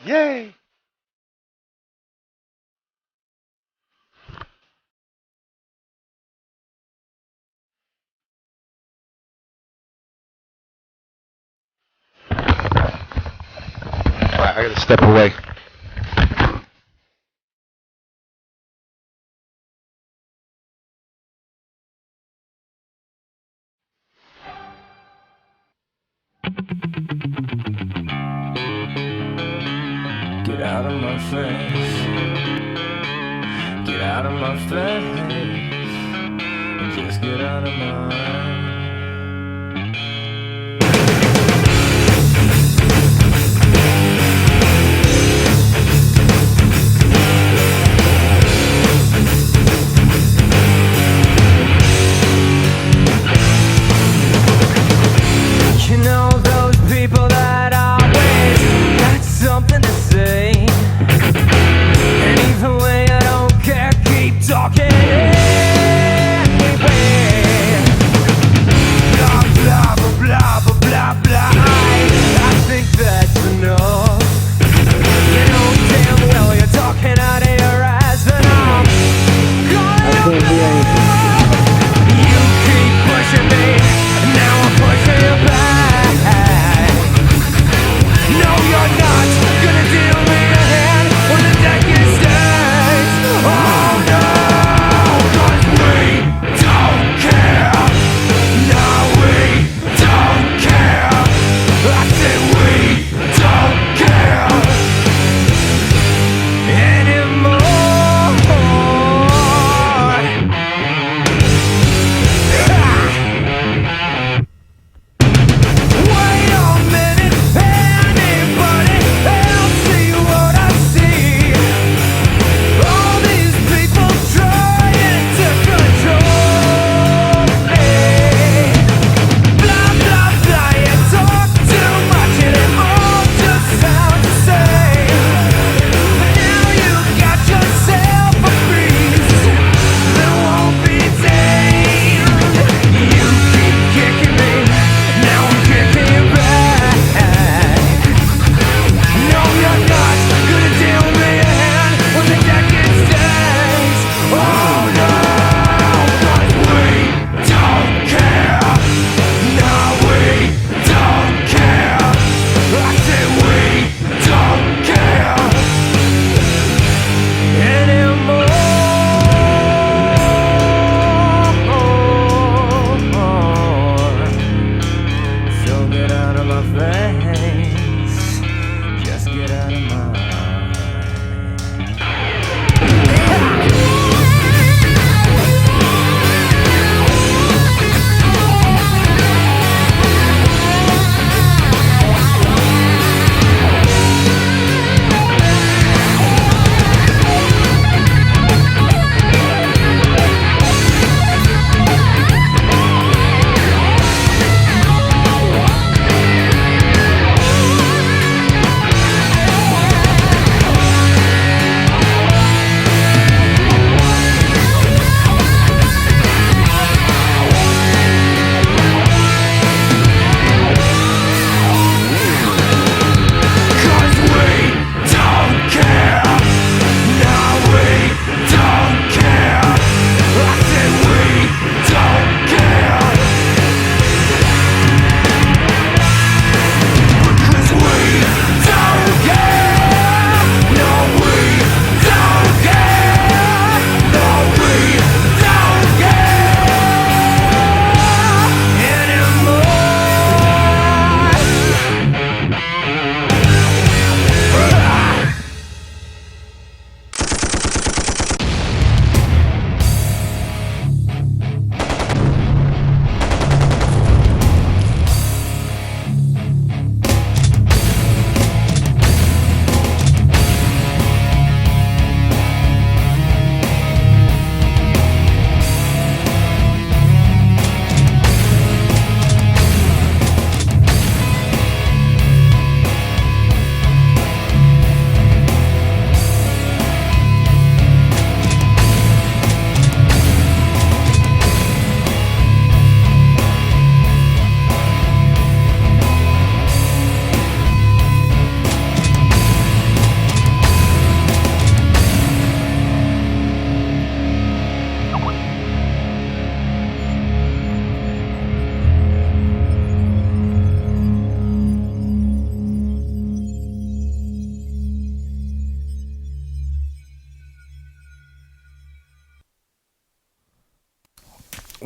Yay! Alright, I gotta step away. Get out of my face. Get out of my face. And just get out of mine. You know those people that always got something to say. And either way I don't care, keep talking anyway. Blah blah blah blah blah blah. I think that's enough. You know damn well you're talking out of your ass, and I'm gonna you keep pushing me, and now I'm pushing you back. No, you're not gonna deal me a hand when the deck is stacked. Oh no, 'cause we don't care. No, we don't care. I said we don't care anymore. Wait a minute, anybody else see what I see? All these people trying to control me. Blah blah blah, you talk too much and it all just sounds the same. But now you got yourself a breeze that won't be tamed. You keep kicking me, now I'm kicking you back. No, you're not gonna deal me a hand when the deck is stacked. Oh no, 'cause we don't care. No, we don't care. I said we don't care anymore. So get out of my face. Just get out of mine.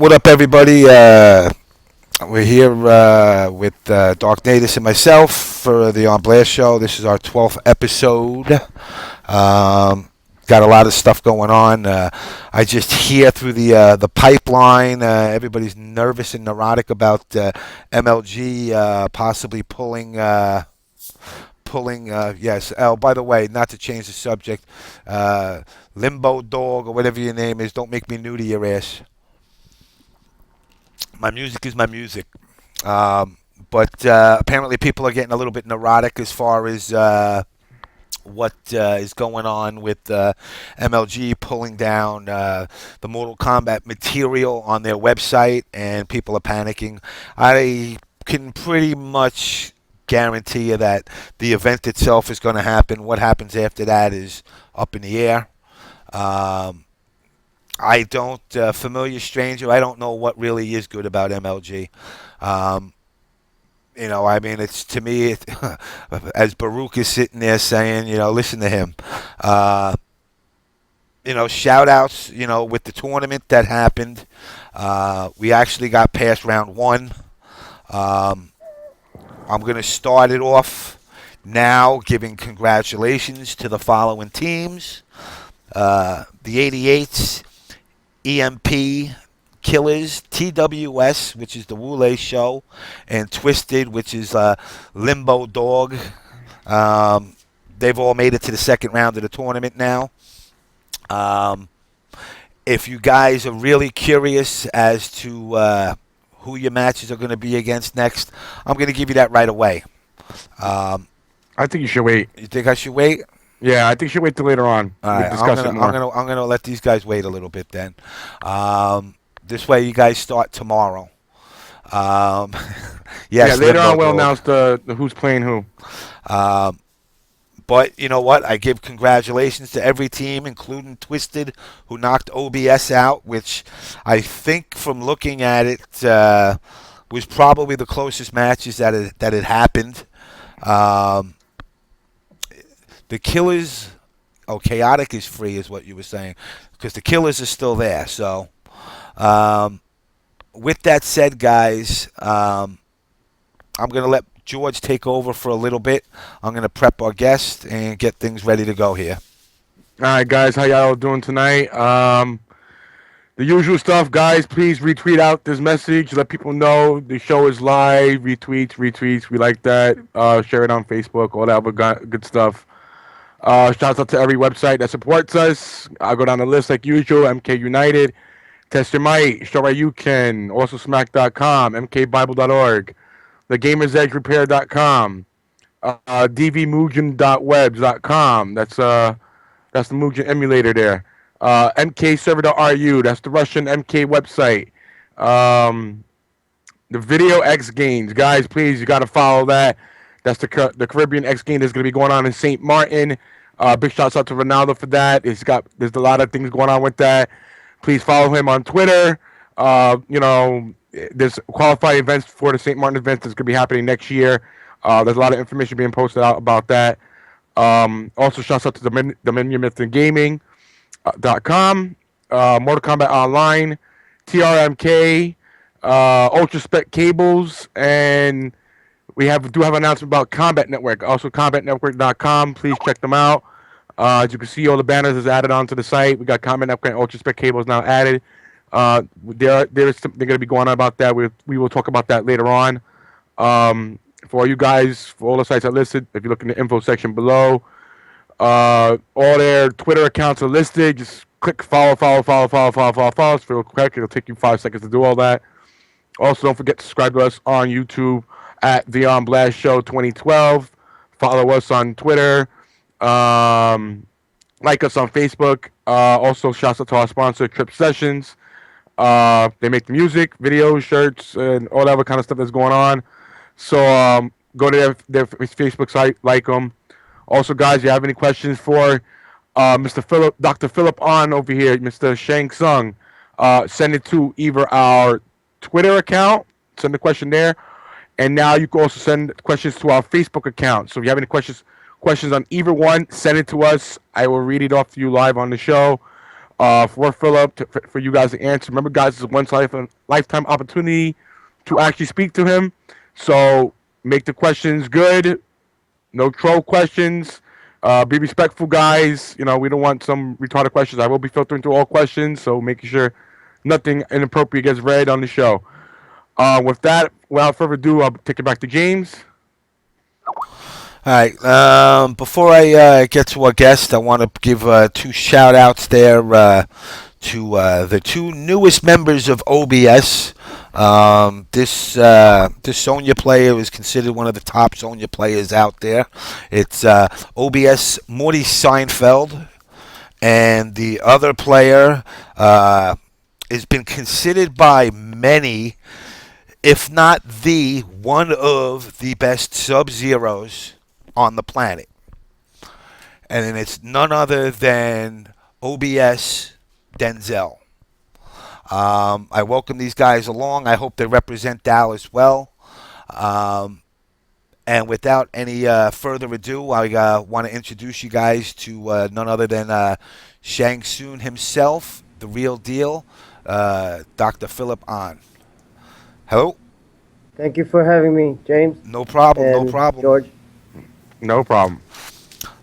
What up, everybody? We're here with DarKNaTaS and myself for the On Blast show. This is our 12th episode. Got a lot of stuff going on. I just hear through the pipeline. Everybody's nervous and neurotic about MLG possibly pulling. Yes. Oh, by the way, not to change the subject, Limbo Dog or whatever your name is, don't make me new to your ass. My music is my music. But apparently people are getting a little bit neurotic as far as what is going on with MLG pulling down the Mortal Kombat material on their website, and people are panicking. I can pretty much guarantee you that the event itself is going to happen. What happens after that is up in the air. I don't, familiar stranger, I don't know what really is good about MLG. You know, I mean, it's, to me, as Baruch is sitting there saying, you know, listen to him. You know, shout outs, you know, with the tournament that happened. We actually got past round one. I'm going to start it off now giving congratulations to the following teams. The 88s, EMP Killers, TWS, which is the Wule show, and Twisted, which is Limbo Dog. They've all made it to the second round of the tournament now. If you guys are really curious as to who your matches are going to be against next, I'm going to give you that right away. I think you should wait. You think I should wait? Yeah, I think you should wait till later on. All right, I'm gonna let these guys wait a little bit then. This way, you guys start tomorrow. Yes, yeah, later on we'll Dog. announce the who's playing who. But you know what? I give congratulations to every team, including Twisted, who knocked OBS out, which I think, from looking at it, was probably the closest matches that it happened. The Killers, Chaotic is free, is what you were saying, because the Killers are still there. So, with that said, guys, I'm going to let George take over for a little bit. I'm going to prep our guest and get things ready to go here. All right, guys, how y'all doing tonight? The usual stuff, guys. Please retweet out this message. Let people know the show is live. Retweets. We like that. Share it on Facebook. All that other good stuff. Shouts out to every website that supports us. I'll go down the list like usual. MK United, Test Your Might, Show Right You Can, also smack.com, mkbible.org, thegamersedgerepair.com, dvmugen.webs.com. That's the Mugen emulator there. mkserver.ru, that's the Russian MK website. The Video X Games, guys, please, you got to follow that. That's the Caribbean X Game that's going to be going on in St. Martin. Big shouts out to Ronaldo for that. There's a lot of things going on with that. Please follow him on Twitter. You know, there's qualified events for the St. Martin event that's going to be happening next year. There's a lot of information being posted out about that. Also, shouts out to DominionMythGaming.com, Mortal Kombat Online, TRMK, Ultra Spec Cables, and we do have an announcement about Combat Network. Also, CombatNetwork.com. Please check them out. As you can see, all the banners is added onto the site. We got Combat Network and Ultra Spec Cables now added. There's something going to be going on about that. We will talk about that later on. For all you guys, for all the sites I listed, if you look in the info section below, all their Twitter accounts are listed. Just click follow. It's real quick. It'll take you 5 seconds to do all that. Also, don't forget to subscribe to us on YouTube at The On Blast Show 2012. Follow us on Twitter. Like us on Facebook. Also, shouts out to our sponsor, Trip Sessions. They make the music, videos, shirts, and all that other kind of stuff that's going on. So go to their Facebook site, like them. Also, guys, if you have any questions for Dr. Phillip Ahn over here, Mr. Shang Tsung, send it to either our Twitter account, send the question there, and now you can also send questions to our Facebook account. So if you have any questions on either one, send it to us. I will read it off to you live on the show. for Phillip, for you guys to answer. Remember, guys, it's a lifetime opportunity to actually speak to him. So make the questions good. No troll questions. Be respectful, guys. You know, we don't want some retarded questions. I will be filtering through all questions, so making sure nothing inappropriate gets read on the show. With that, without further ado, I'll take it back to James. All right. Before I get to our guest, I want to give two shout outs there to the two newest members of OBS. This Sonya player is considered one of the top Sonya players out there. It's OBS Morty Seinfeld, and the other player has been considered by many, if not the one of the best Sub-Zeros on the planet. And then it's none other than OBS Denzel. I welcome these guys along. I hope they represent Dallas well. And without any further ado, I want to introduce you guys to none other than Shang Tsung himself, the real deal, Dr. Phillip Ahn. Hello? Thank you for having me, James. No problem, and no problem. George. No problem.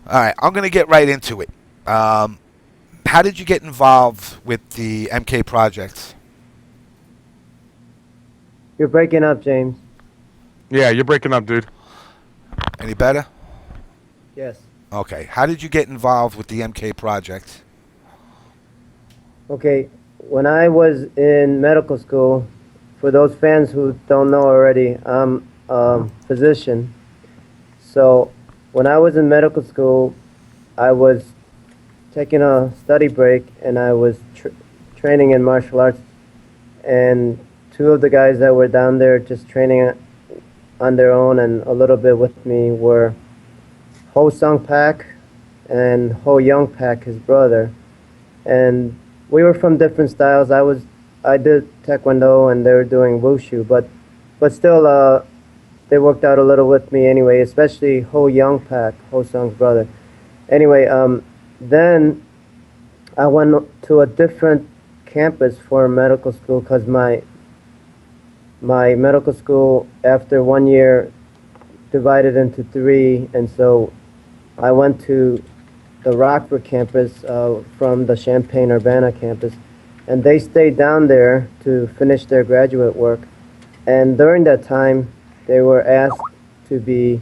All right, I'm going to get right into it. How did you get involved with the MK project? You're breaking up, James. Yeah, you're breaking up, dude. Any better? Yes. Okay. How did you get involved with the MK project? Okay. When I was in medical school, for those fans who don't know already, I'm a physician. So when I was in medical school, I was taking a study break and I was training in martial arts. And two of the guys that were down there just training on their own and a little bit with me were Ho Sung Pak and Ho Young Pak, his brother. And we were from different styles. I did Taekwondo and they were doing Wushu, but still they worked out a little with me anyway, especially Ho Young Pak, Ho Sung's brother. Anyway, then I went to a different campus for medical school because my medical school, after 1 year, divided into three, and so I went to the Rockford campus from the Champaign-Urbana campus, and they stayed down there to finish their graduate work. And during that time, they were asked to be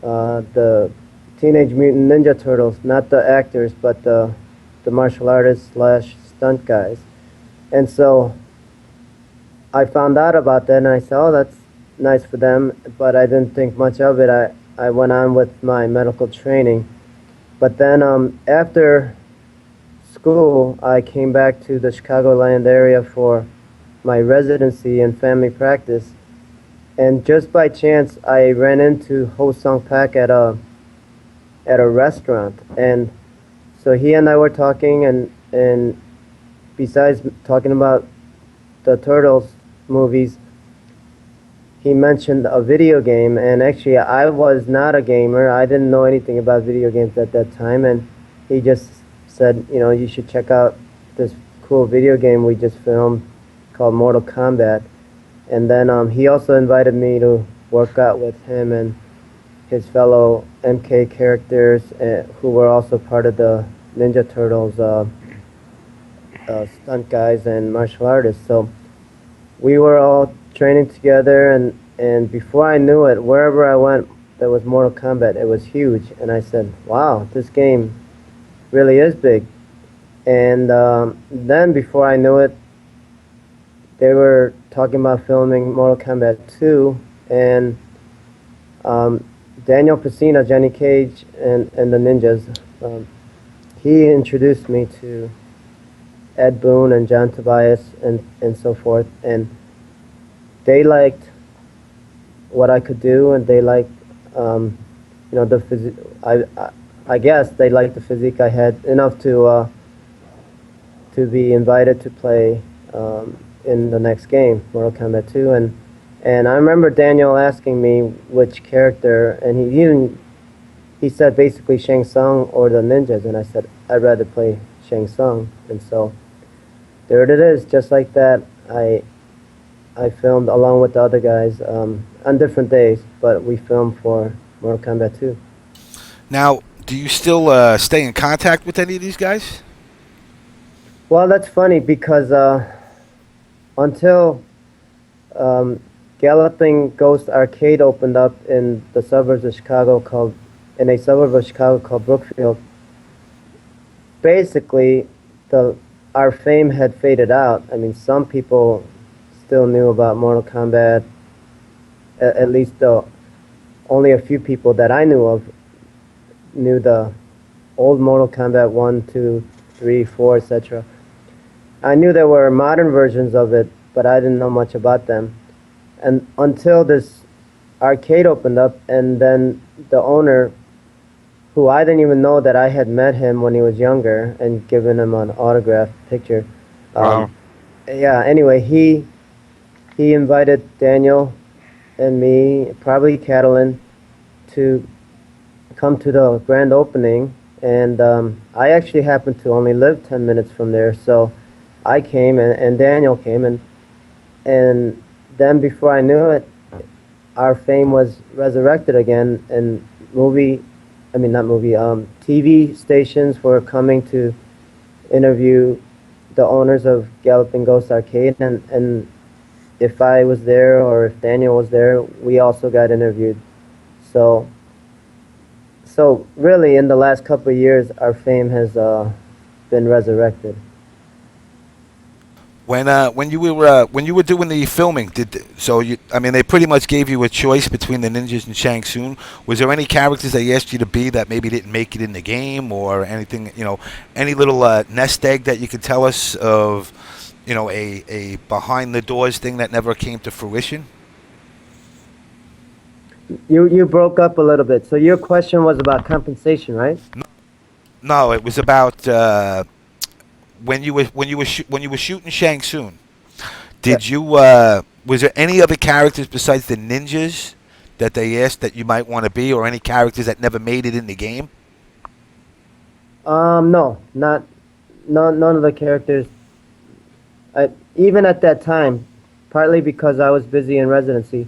the Teenage Mutant Ninja Turtles, not the actors, but the martial artists / stunt guys. And so I found out about that, and I said, oh, that's nice for them, but I didn't think much of it. I went on with my medical training. But then after school, I came back to the Chicagoland area for my residency in family practice. And just by chance, I ran into Ho Sung Pak at a restaurant. And so he and I were talking, and besides talking about the Turtles movies, he mentioned a video game, and actually I was not a gamer. I didn't know anything about video games at that time, and he just said, you know, you should check out this cool video game we just filmed called Mortal Kombat. And then he also invited me to work out with him and his fellow MK characters who were also part of the Ninja Turtles stunt guys and martial artists. So we were all training together, and before I knew it, wherever I went, there was Mortal Kombat. It was huge, and I said, wow, this game really is big. And then before I knew it, they were talking about filming Mortal Kombat 2, and Daniel Pesina, Johnny Cage, and the Ninjas, he introduced me to Ed Boon and John Tobias and so forth, and they liked what I could do, and they liked, you know, the physique. I guess they liked the physique I had enough to be invited to play in the next game, Mortal Kombat 2, and I remember Daniel asking me which character, and he said basically Shang Tsung or the ninjas, and I said I'd rather play Shang Tsung, and so there it is, just like that. I filmed along with the other guys on different days, but we filmed for Mortal Kombat 2. Now, do you still stay in contact with any of these guys? Well, that's funny because until um, Galloping Ghost Arcade opened up in the suburbs of Chicago in a suburb of Chicago called Brookfield, basically the our fame had faded out. I mean, some people still knew about Mortal Kombat. At least only a few people that I knew of knew the old Mortal Kombat 1, 2, 3, 4, etc. I knew there were modern versions of it, but I didn't know much about them. And until this arcade opened up, and then the owner, who I didn't even know that I had met him when he was younger and given him an autographed picture. Wow. Yeah, anyway, he invited Daniel and me, probably Catalin, to come to the grand opening, and I actually happened to only live 10 minutes from there, so I came, and Daniel came, and then before I knew it, our fame was resurrected again, and TV stations were coming to interview the owners of Galloping Ghost Arcade, and if I was there or if Daniel was there, we also got interviewed. So really, in the last couple of years, our fame has been resurrected. When you were doing the filming, they pretty much gave you a choice between the ninjas and Shang Tsung. Was there any characters they asked you to be that maybe didn't make it in the game, or anything, any little nest egg that you could tell us of, a behind the doors thing that never came to fruition? You broke up a little bit. So your question was about compensation, right? No, it was about when you were shooting Shang Tsung. Did you was there any other characters besides the ninjas that they asked that you might want to be, or any characters that never made it in the game? No, none of the characters. Even at that time, partly because I was busy in residency,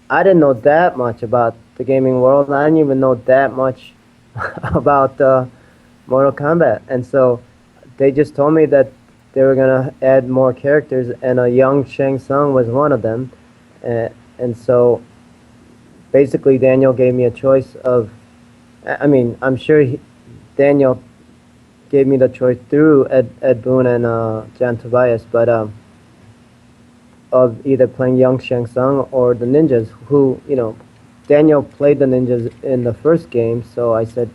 I didn't know that much about the gaming world. I didn't even know that much about Mortal Kombat, and so they just told me that they were gonna add more characters, and a young Shang Tsung was one of them, and so basically Daniel gave me a choice of. I mean, I'm sure Daniel gave me the choice through Ed Boon and John Tobias, but of either playing young Shang Tsung or the ninjas, who, Daniel played the ninjas in the first game, so I said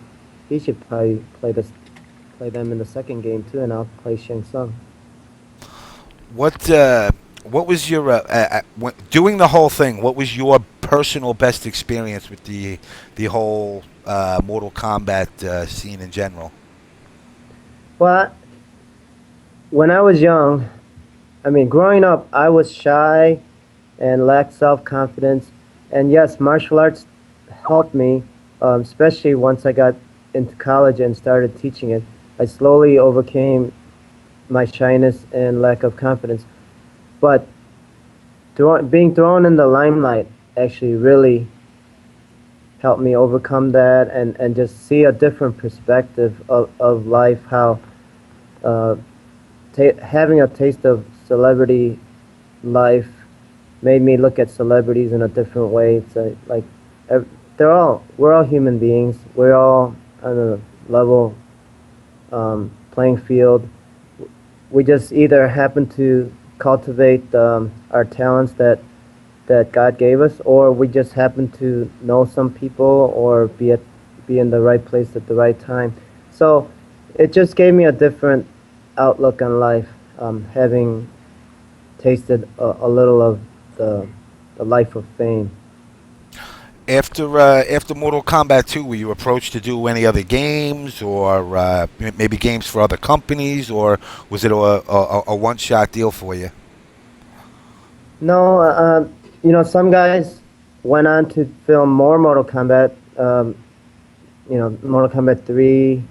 he should probably play them in the second game too, and I'll play Shang Tsung. What was your doing the whole thing? What was your personal best experience with the whole Mortal Kombat scene in general? Well, when I was young, growing up, I was shy and lacked self-confidence. And yes, martial arts helped me, especially once I got into college and started teaching it. I slowly overcame my shyness and lack of confidence. But being thrown in the limelight actually really helped me overcome that and just see a different perspective of life, how having a taste of celebrity life made me look at celebrities in a different way. It's like we're all human beings. We're all on a level playing field. We just either happen to cultivate our talents that God gave us, or we just happen to know some people or be in the right place at the right time. So it just gave me a different outlook on life, having tasted a little of the life of fame. After Mortal Kombat 2, were you approached to do any other games, or maybe games for other companies, or was it a one-shot deal for you? No, some guys went on to film more Mortal Kombat. Mortal Kombat 3,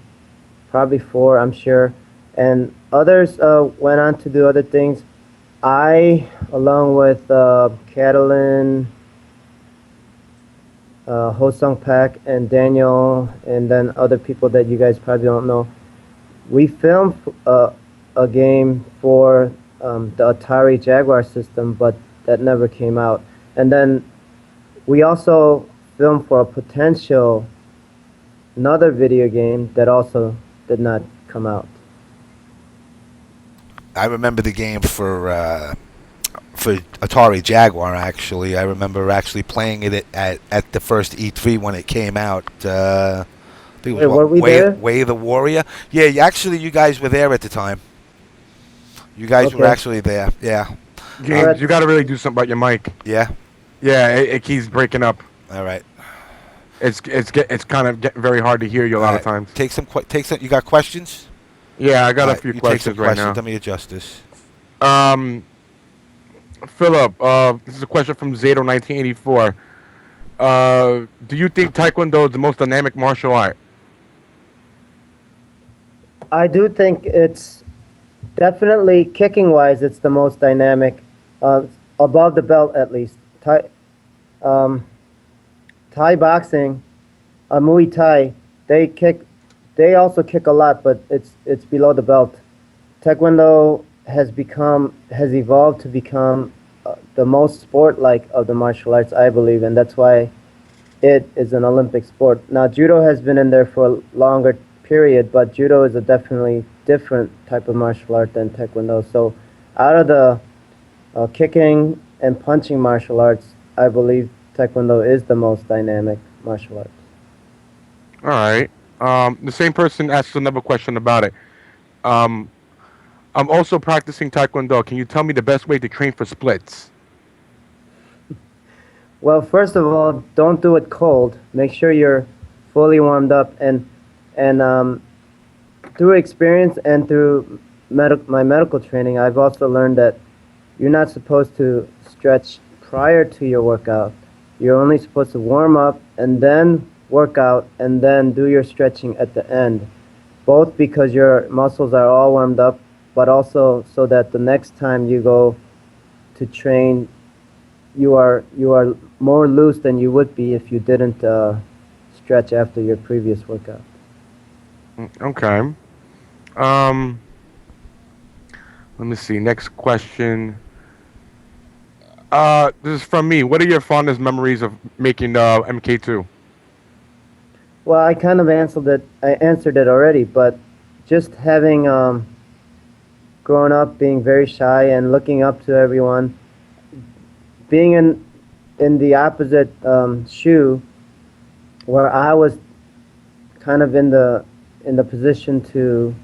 probably 4, I'm sure. and others went on to do other things. I, along with Catalin, Ho Sung Pak, and Daniel, and then other people that you guys probably don't know, we filmed a game for the Atari Jaguar system, but that never came out. And then we also filmed for a potential another video game that also did not come out. I remember the game for Atari Jaguar. Actually, I remember actually playing it at the first E3 when it came out. I think it was Wait, were we there? Way the Warrior. Yeah, actually, you guys were there at the time. You guys were Okay. actually there. Yeah, James, you got to really do something about your mic. yeah. Yeah, it keeps breaking up. All right. It's kind of getting very hard to hear you a lot of All right. times. Take some. You got questions? Yeah, I got All a right, few you take some questions right now. Let me adjust this. Philip, this is a question from Zato 1984. Do you think Taekwondo is the most dynamic martial art? I do think it's definitely kicking wise, it's the most dynamic, above the belt at least. Um, Thai boxing, Muay Thai, they also kick a lot, but it's below the belt. Taekwondo has evolved to become the most sport-like of the martial arts, I believe, and that's why it is an Olympic sport. Now, judo has been in there for a longer period, but judo is a definitely different type of martial art than Taekwondo. So, out of the kicking and punching martial arts, I believe Taekwondo is the most dynamic martial arts. All right. The same person asked another question about it. I'm also practicing Taekwondo. Can you tell me the best way to train for splits? Well, first of all, don't do it cold. Make sure you're fully warmed up, and through experience and through my medical training, I've also learned that you're not supposed to stretch prior to your workout. You're only supposed to warm up and then work out and then do your stretching at the end, both because your muscles are all warmed up, but also so that the next time you go to train, you are more loose than you would be if you didn't stretch after your previous workout. Okay. Let me see. Next question. This is from me. What are your fondest memories of making MK2? Well, I kind of answered it. I answered it already, but just having grown up, being very shy and looking up to everyone, being in the opposite shoe, where I was kind of in the position to,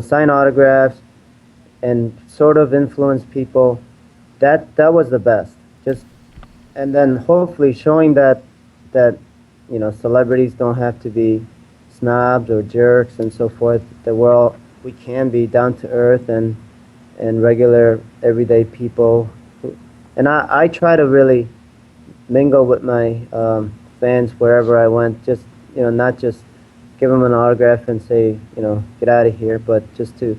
sign autographs and sort of influence people. That was the best. And then hopefully showing that celebrities don't have to be snobs or jerks and so forth. That we can be down to earth and regular everyday people. And I try to really mingle with my fans wherever I went. Just not just give them an autograph and say get out of here, but just to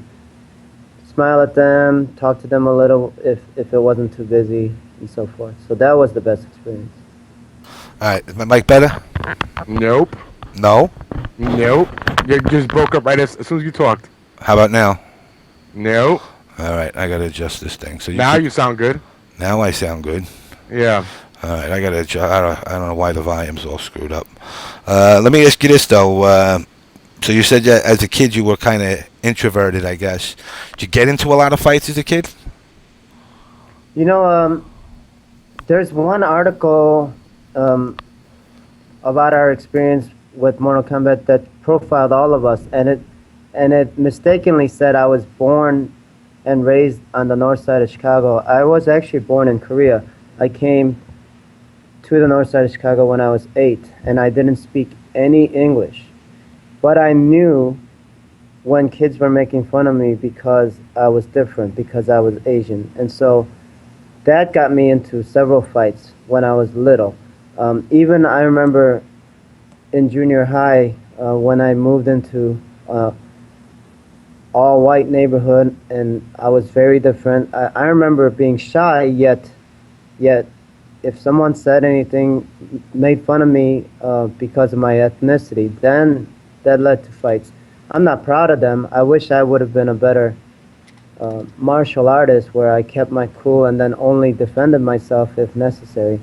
smile at them, talk to them a little if it wasn't too busy and so forth. So that was the best experience. All right, is my mic better? Nope. No. Nope. You just broke up right as soon as you talked. How about now? Nope. All right, I gotta adjust this thing. So Now you sound good. now I sound good. Yeah. All right, I gotta adjust. I don't know why the volume's all screwed up. Let me ask you this though. So you said that as a kid you were kind of introverted, I guess. Did you get into a lot of fights as a kid? There's one article about our experience with Mortal Kombat that profiled all of us, and it mistakenly said I was born and raised on the north side of Chicago. I was actually born in Korea. I came to the north side of Chicago when I was 8, and I didn't speak any English. But I knew when kids were making fun of me because I was different, because I was Asian. And so that got me into several fights when I was little. Even I remember in junior high when I moved into all white neighborhood, and I was very different. I remember being shy, yet if someone said anything, made fun of me because of my ethnicity, then that led to fights. I'm not proud of them. I wish I would have been a better martial artist where I kept my cool and then only defended myself if necessary.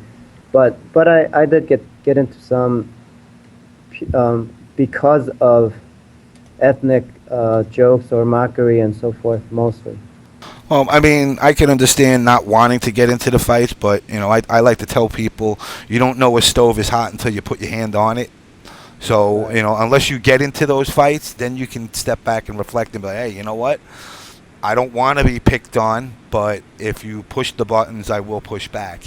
But I did get into some because of ethnic jokes or mockery and so forth, mostly. Well, I mean, I can understand not wanting to get into the fights, but I like to tell people you don't know a stove is hot until you put your hand on it. So Right. unless you get into those fights, then you can step back and reflect and be like, hey, you know what? I don't want to be picked on, but if you push the buttons, I will push back.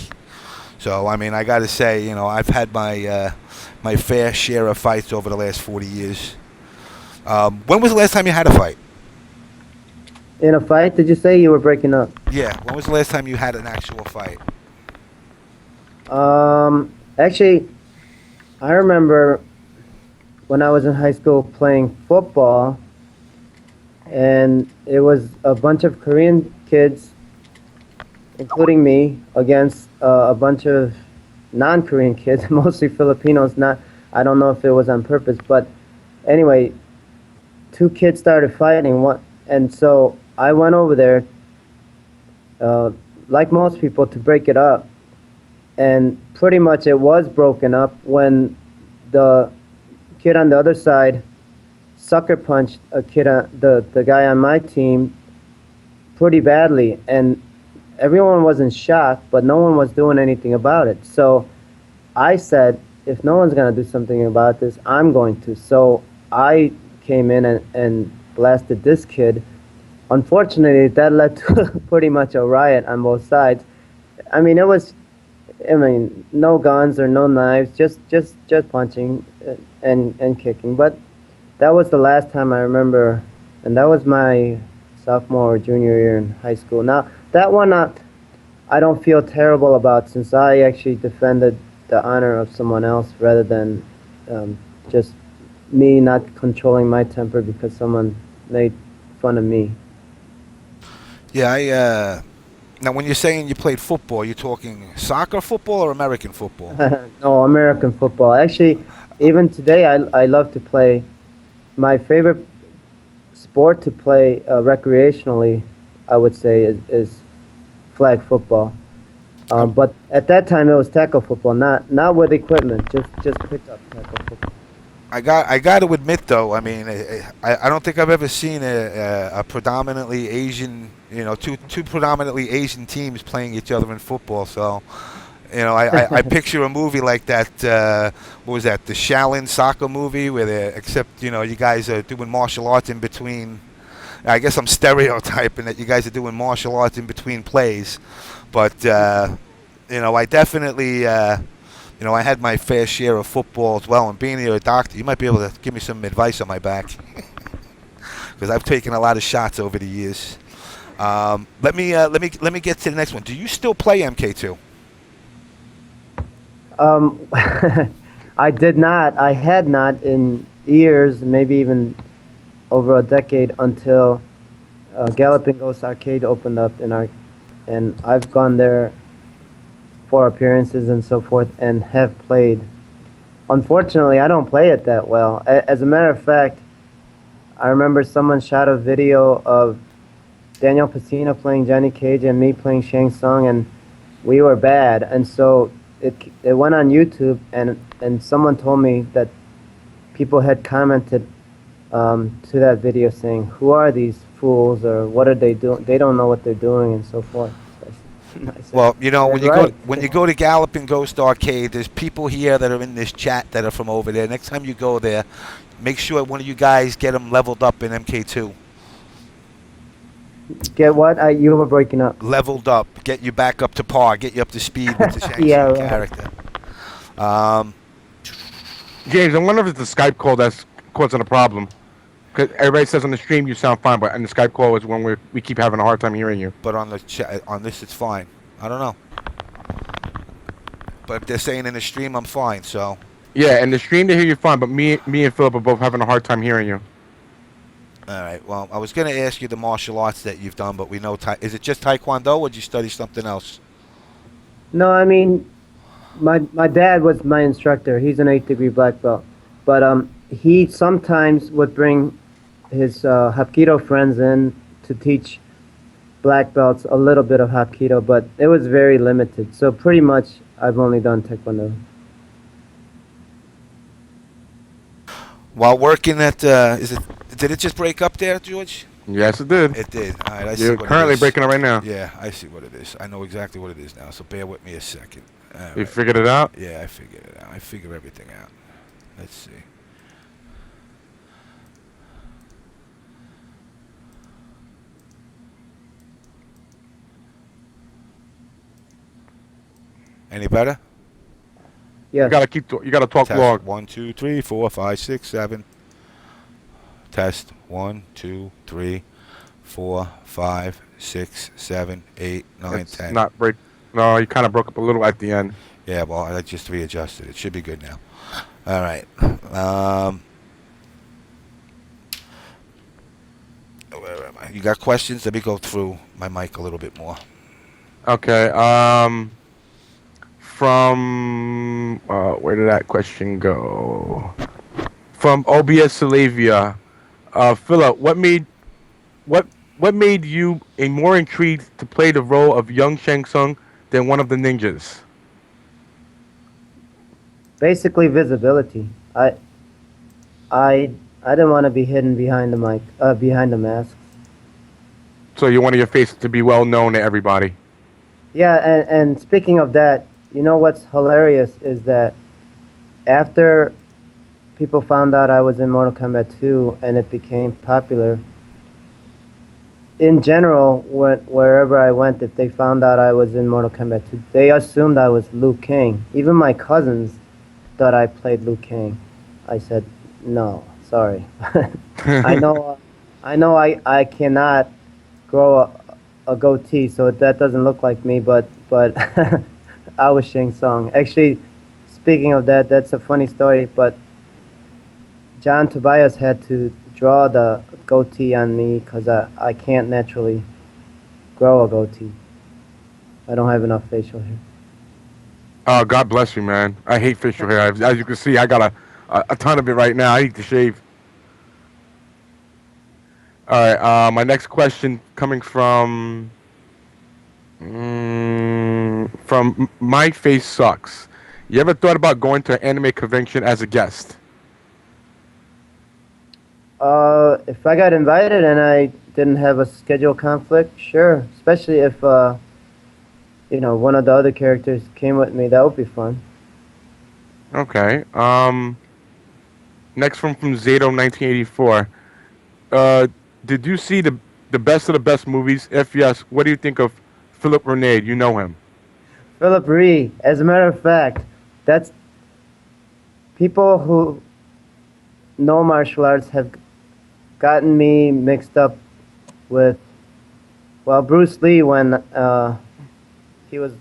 So I mean, I got to say, I've had my fair share of fights over the last 40 years. When was the last time you had a fight? In a fight, did you say you were breaking up? Yeah, when was the last time you had an actual fight? Actually, I remember when I was in high school playing football, and it was a bunch of Korean kids, including me, against a bunch of non-Korean kids, mostly Filipinos. Not, I don't know if it was on purpose, but anyway, two kids started fighting. And so I went over there, like most people, to break it up. And pretty much it was broken up when the kid on the other side sucker punched the guy on my team pretty badly, and everyone was in shock, but no one was doing anything about it. So I said, if no one's gonna do something about this, I'm going to. So I came in and blasted this kid. Unfortunately, that led to pretty much a riot on both sides. I mean, no guns or no knives, just punching and kicking. But that was the last time I remember, and that was my sophomore or junior year in high school. Now, that one I don't feel terrible about, since I actually defended the honor of someone else rather than just me not controlling my temper because someone made fun of me. Yeah, now when you're saying you played football, you're talking soccer football or American football? No, American football. Actually, even today, I love to play. My favorite sport to play recreationally, I would say, is flag football. But at that time, it was tackle football, not with equipment, just pick up tackle football. I got to admit though, I mean, I don't think I've ever seen a predominantly Asian, two predominantly Asian teams playing each other in football. So, I picture a movie like that. What was that? The Shaolin soccer movie, except you guys are doing martial arts in between. I guess I'm stereotyping that you guys are doing martial arts in between plays, but I definitely. I had my fair share of football as well, and being a doctor, you might be able to give me some advice on my back, because I've taken a lot of shots over the years. Let me get to the next one. Do you still play MK2? Um, I did not. I had not in years, maybe even over a decade, until Galloping Ghost Arcade opened up and I've gone there for appearances and so forth and have played. Unfortunately, I don't play it that well. As a matter of fact, I remember someone shot a video of Daniel Pacino playing Johnny Cage and me playing Shang Tsung, and we were bad. And so it went on YouTube, and someone told me that people had commented to that video saying, "Who are these fools?" or "What are they doing? They don't know what they're doing," and so forth. I said, Well, when you right. when you go to Galloping Ghost Arcade, there's people here that are in this chat that are from over there. Next time you go there, make sure one of you guys get them leveled up in MK2. Get what? You were breaking up. Leveled up, get you back up to par, get you up to speed with the Shang Yeah, Tsung right. character. Um, James, I wonder if it's the Skype call that's causing a problem. Because everybody says on the stream you sound fine, but on the Skype call is when we keep having a hard time hearing you. but on this, it's fine. I don't know. But if they're saying in the stream, I'm fine. So Yeah, and the stream they hear you fine, but me and Philip are both having a hard time hearing you. All right. Well, I was going to ask you the martial arts that you've done, but we know. Is it just Taekwondo, or did you study something else? No, I mean, my dad was my instructor. He's an 8th degree black belt, but he sometimes would bring his Hapkido friends in to teach black belts a little bit of Hapkido, but it was very limited. So pretty much, I've only done Taekwondo. While working at, is it? Did it just break up there, George? Yes, it did. It did. All right. I see You're what it currently is. breaking it right now. Yeah, I see what it is. I know exactly what it is now. So bear with me a second. All You right. figured it out? Yeah, I figured it out. I figure everything out. Let's see. Any better? You Yes. gotta you gotta talk Test. long. 1, 2, 3, 4, 5, 6, 7. Test. 1, 2, 3, 4, 5, 6, 7, 8, 9, It's 10. not break. No, you kind of broke up a little at the end. Yeah, well, I just readjusted. It should be good now. All right. Where am I? You got questions? Let me go through my mic a little bit more. Okay. From where did that question go? From OBS Salivial. Philip, what what made you a more intrigued to play the role of young Shang Tsung than one of the ninjas? Basically, visibility. I didn't want to be hidden behind the mic, behind the mask. So you wanted your face to be well known to everybody. Yeah, and speaking of that, you know what's hilarious is that after people found out I was in Mortal Kombat 2 and it became popular, in general, wherever I went, if they found out I was in Mortal Kombat 2, they assumed I was Liu Kang. Even my cousins thought I played Liu Kang. I said, no, sorry. I know I cannot grow a goatee, so that doesn't look like me, but I was Shang Tsung. Actually, speaking of that, that's a funny story, but John Tobias had to draw the goatee on me because I can't naturally grow a goatee. I don't have enough facial hair. Oh, God bless you, man. I hate facial hair. As you can see, I got a ton of it right now. I need to shave. All right. My next question coming from My Face Sucks. You ever thought about going to an anime convention as a guest? If I got invited and I didn't have a schedule conflict, sure. Especially if one of the other characters came with me, that would be fun. Okay. Next from Zato 1984. Did you see the best of the best movies? If yes, what do you think of Philip Renade? You know him. Philip Ree, as a matter of fact, that's people who know martial arts have gotten me mixed up with, well, Bruce Lee when he was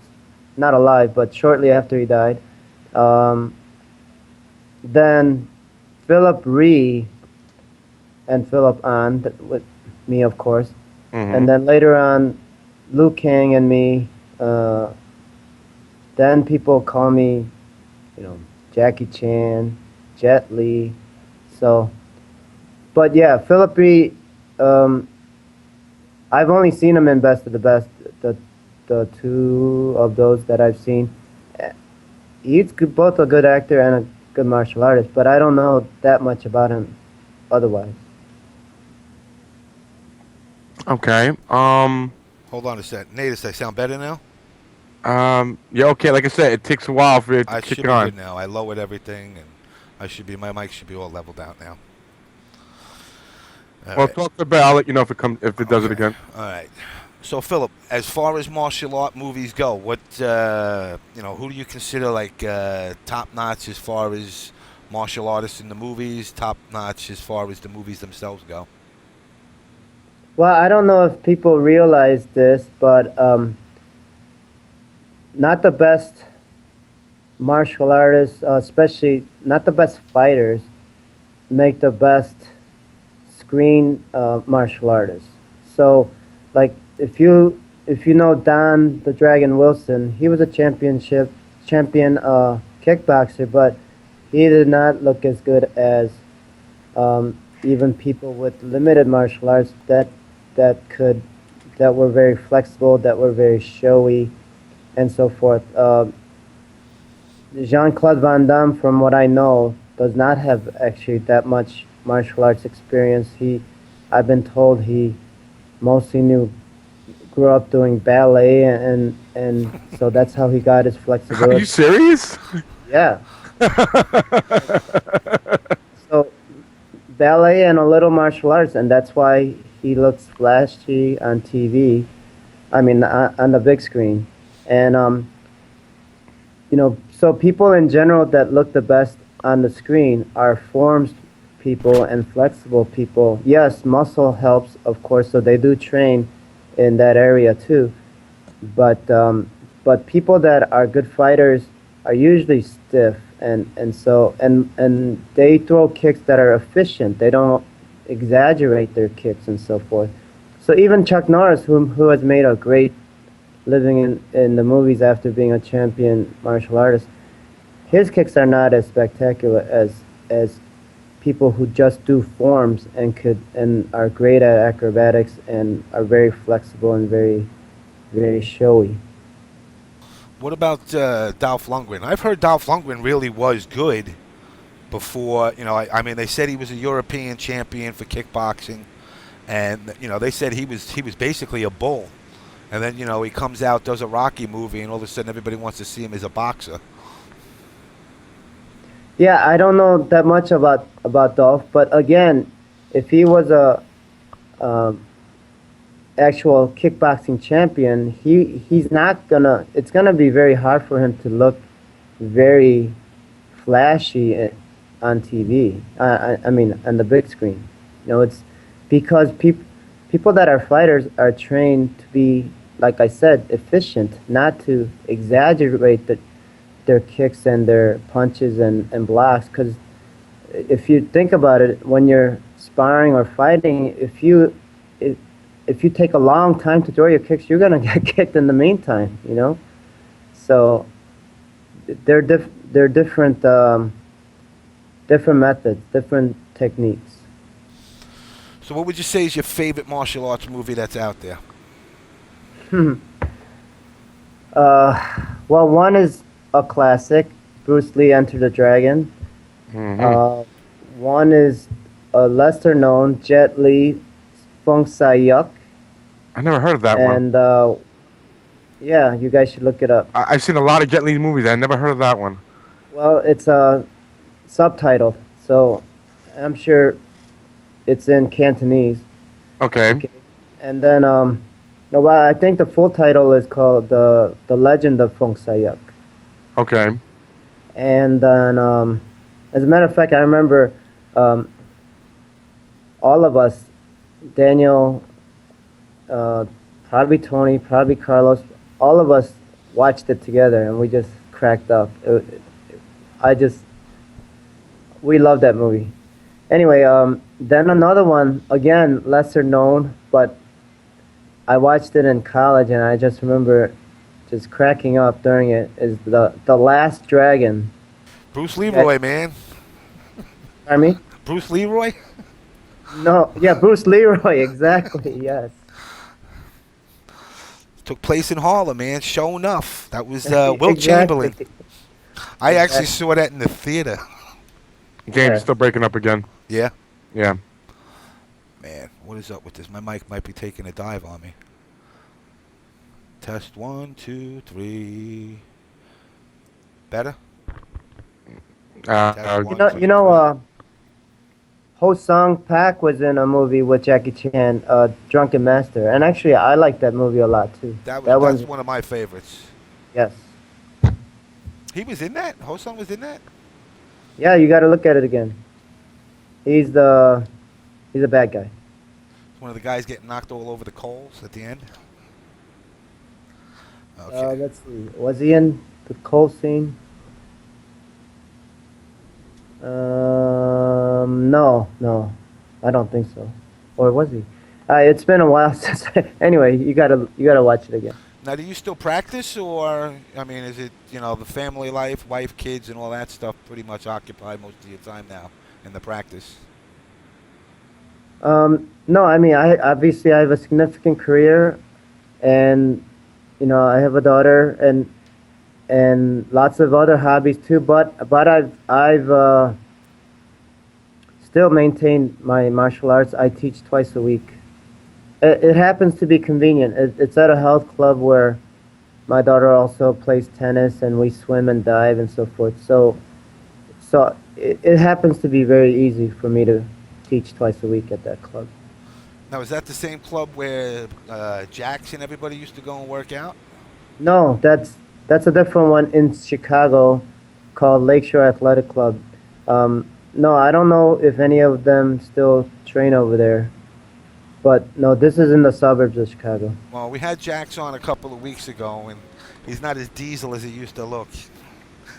not alive, but shortly after he died. Then Philip Ree and Phillip Ahn, with me, of course. Mhm. And then later on, Liu Kang and me. Then people call me, Jackie Chan, Jet Li. So, but yeah, Philip Ree, I've only seen him in Best of the Best, the two of those that I've seen. He's both a good actor and a good martial artist, but I don't know that much about him otherwise. Okay. Hold on a sec. Nate, does that sound better now? Yeah. Okay. Like I said, it takes a while for it to I kick should be on. good now. I lowered everything, and my mic should be all leveled out now. All Well, right. talk about. I'll let you know if it does it Okay. again. All right. So, Philip, as far as martial art movies go, what who do you consider like top notch as far as martial artists in the movies? Top notch as far as the movies themselves go? Well, I don't know if people realize this, but not the best martial artists, especially not the best fighters, make the best screen martial artist. So, like if you know Don the Dragon Wilson, he was a champion kickboxer, but he did not look as good as even people with limited martial arts that could that were very flexible, that were very showy, and so forth. Jean-Claude Van Damme, from what I know, does not have actually that much martial arts experience. I've been told he mostly grew up doing ballet, and so that's how he got his Are you flexibility. serious? Yeah. So ballet and a little martial arts, and that's why he looks flashy on TV. I mean, on the big screen, and so people in general that look the best on the screen are formed people and flexible people. Yes, muscle helps, of course, so they do train in that area too. But people that are good fighters are usually stiff, and they throw kicks that are efficient. They don't exaggerate their kicks and so forth. So even Chuck Norris, who has made a great living in the movies after being a champion martial artist, his kicks are not as spectacular as people who just do forms and are great at acrobatics and are very flexible and very showy. What about Dolph Lundgren? I've heard Dolph Lundgren really was good before. I mean, they said he was a European champion for kickboxing, and they said he was basically a bull. And then he comes out, does a Rocky movie, and all of a sudden everybody wants to see him as a boxer. Yeah, I don't know that much about Dolph, but again, if he was a um, actual kickboxing champion, he's not gonna. It's gonna be very hard for him to look very flashy on TV. I mean, on the big screen. It's because people that are fighters are trained to be, like I said, efficient, not to exaggerate their kicks and their punches and blocks. Because if you think about it, when you're sparring or fighting, if you take a long time to throw your kicks, you're gonna get kicked in the meantime. So they're different different methods, different techniques. So, what would you say is your favorite martial arts movie that's out there? Well, one is a classic, Bruce Lee Enter the Dragon. Hmm. One is a lesser known, Jet Li Fong Sai Yuk. I never heard of that one. And yeah, you guys should look it up. I've seen a lot of Jet Li movies. I never heard of that one. Well, it's subtitled, so I'm sure it's in Cantonese. Okay. Okay. And then, no, well, I think the full title is called The Legend of Fong Sai Yuk. Okay. And then, as a matter of fact, I remember all of us, Daniel, probably Tony, probably Carlos, all of us watched it together, and we just cracked up. We loved that movie. Anyway, then another one, again, lesser known, but I watched it in college, and I just remember just cracking up during it, is the Last Dragon. Bruce Leroy, man. Pardon me? Bruce Leroy? No, yeah, Bruce Leroy, exactly, yes. Took place in Harlem, man. Show enough. That was Wilt Exactly. Chamberlain. I actually Exactly. saw that in the theater. James Yeah. still breaking up again. Yeah. Yeah. Man, what is up with this? My mic might be taking a dive on me. Test 1, 2, 3. Better? Uh, Ho Sung Pak was in a movie with Jackie Chan, Drunken Master, and actually I like that movie a lot too. That's one's one of my favorites. yes, He was in that? Hosung was in that? yeah, you got to look at it again. He's a bad guy. One of the guys getting knocked all over the coals at the end? Okay. Let's see, was he in the coal scene? No. I don't think so. Or was he? It's been a while since. Anyway, you gotta watch it again. Now, do you still practice, or I mean, is it the family life, wife, kids, and all that stuff pretty much occupy most of your time now in the practice? No, I mean, I have a significant career, and I have a daughter and lots of other hobbies too. But I've still maintained my martial arts. I teach twice a week. It happens to be convenient. It's at a health club where my daughter also plays tennis, and we swim and dive and so forth. So it happens to be very easy for me to teach twice a week at that club. Now, is that the same club where Jax and everybody used to go and work out? No, that's a different one in Chicago called Lakeshore Athletic Club. No, I don't know if any of them still train over there, but no, this is in the suburbs of Chicago. Well, we had Jax on a couple of weeks ago, and he's not as diesel as he used to look.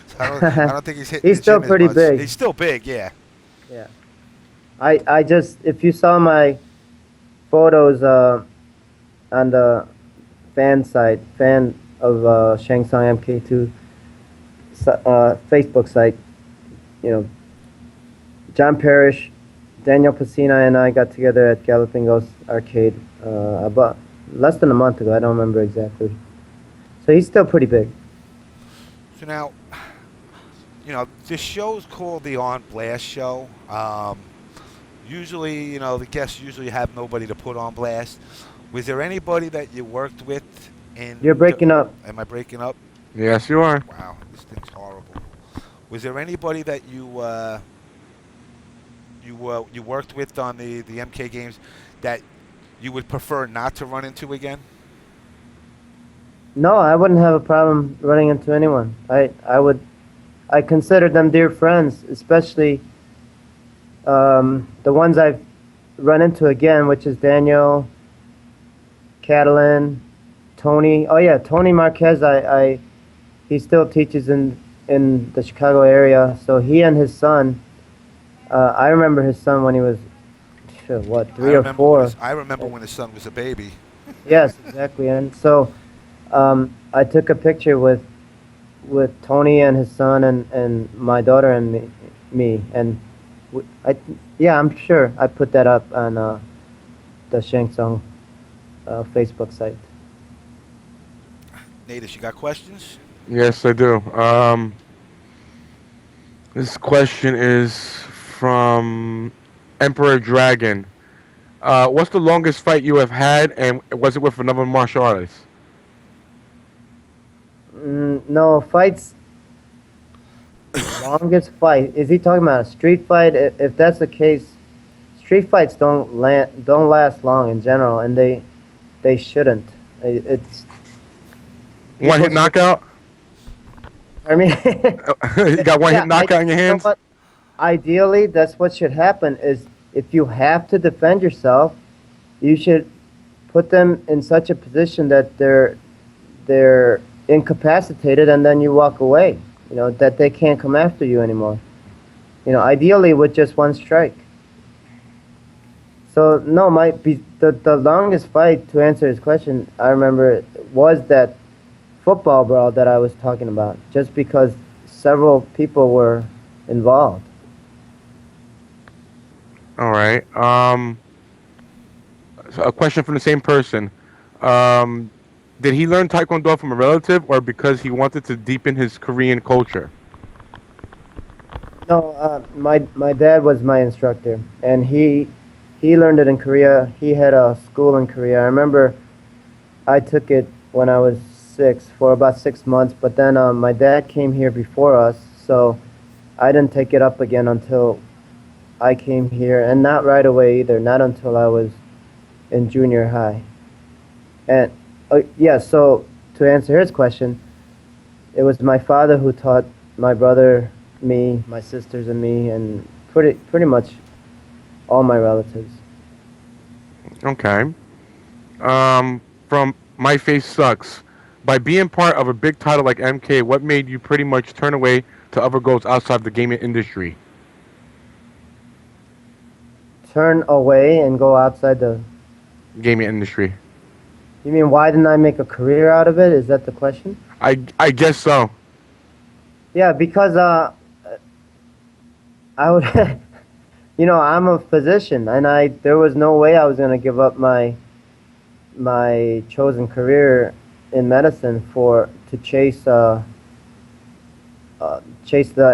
So I don't think he's hitting He's the still gym as pretty much. big. He's still big, yeah. Yeah. I just, if you saw my photos on the fan of Shang Tsung MK2 Facebook site, you know, John Parrish, Daniel Pacina, and I got together at Galloping Ghost Arcade about less than a month ago. I don't remember exactly. So he's still pretty big. So now, this show's called the On Blast Show. Usually, the guests usually have nobody to put on blast. Was there anybody that you worked with in? You're breaking up. Am I breaking up? Yes, you are. Wow, this thing's horrible. Was there anybody that you worked with on the MK games that you would prefer not to run into again? No, I wouldn't have a problem running into anyone. I consider them dear friends, especially the ones I've run into again, which is Daniel, Catalin, Tony. Oh yeah, Tony Marquez. He still teaches in the Chicago area. So he and his son. I remember his son when he was, what, 3 or 4. I remember when his son was a baby. Yes, exactly. And so I took a picture with Tony and his son and my daughter and me. And yeah, I'm sure I put that up on the Shang Tsung Facebook site. Natus, you got questions? Yes, I do. This question is from Emperor Dragon. What's the longest fight you have had, and was it with another martial artist? No, fights. Longest fight. Is he talking about a street fight? If that's the case, street fights don't last long in general, and they shouldn't. It's One hit knockout? I mean, You got one yeah, hit knockout in your you know hands? what? Ideally, that's what should happen. Is if you have to defend yourself, you should put them in such a position that they're incapacitated, and then you walk away. That they can't come after you anymore. Ideally with just one strike. So no, the longest fight, to answer his question, I remember was that football brawl that I was talking about, just because several people were involved. All right. So a question from the same person. Did he learn Taekwondo from a relative or because he wanted to deepen his Korean culture? No, my dad was my instructor, and he learned it in Korea. He had a school in Korea. I remember I took it when I was 6 for about 6 months, but then my dad came here before us, so I didn't take it up again until I came here, and not right away either. Not until I was in junior high. And yeah, so to answer his question, it was my father who taught my brother, me, my sisters, and me, and pretty much all my relatives. Okay. From My Face Sucks. By being part of a big title like MK, what made you pretty much turn away to other goals outside the gaming industry? turn away and go outside the. gaming industry? You mean why didn't I make a career out of it? Is that the question? I guess so. Yeah, because I would, I'm a physician, and there was no way I was gonna give up my chosen career in medicine to chase the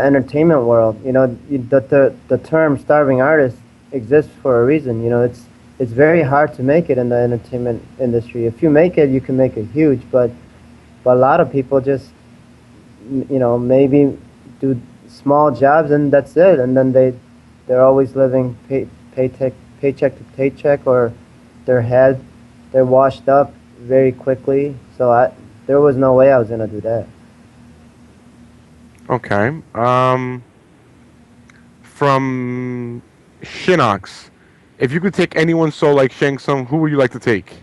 entertainment world. The term starving artist exists for a reason. It's very hard to make it in the entertainment industry. If you make it, you can make it huge, but a lot of people just maybe do small jobs and that's it, and then they're always living paycheck to paycheck, or they're washed up very quickly. So there was no way I was gonna do that. Okay. From Shinox, if you could take anyone's soul like Shang Tsung, who would you like to take?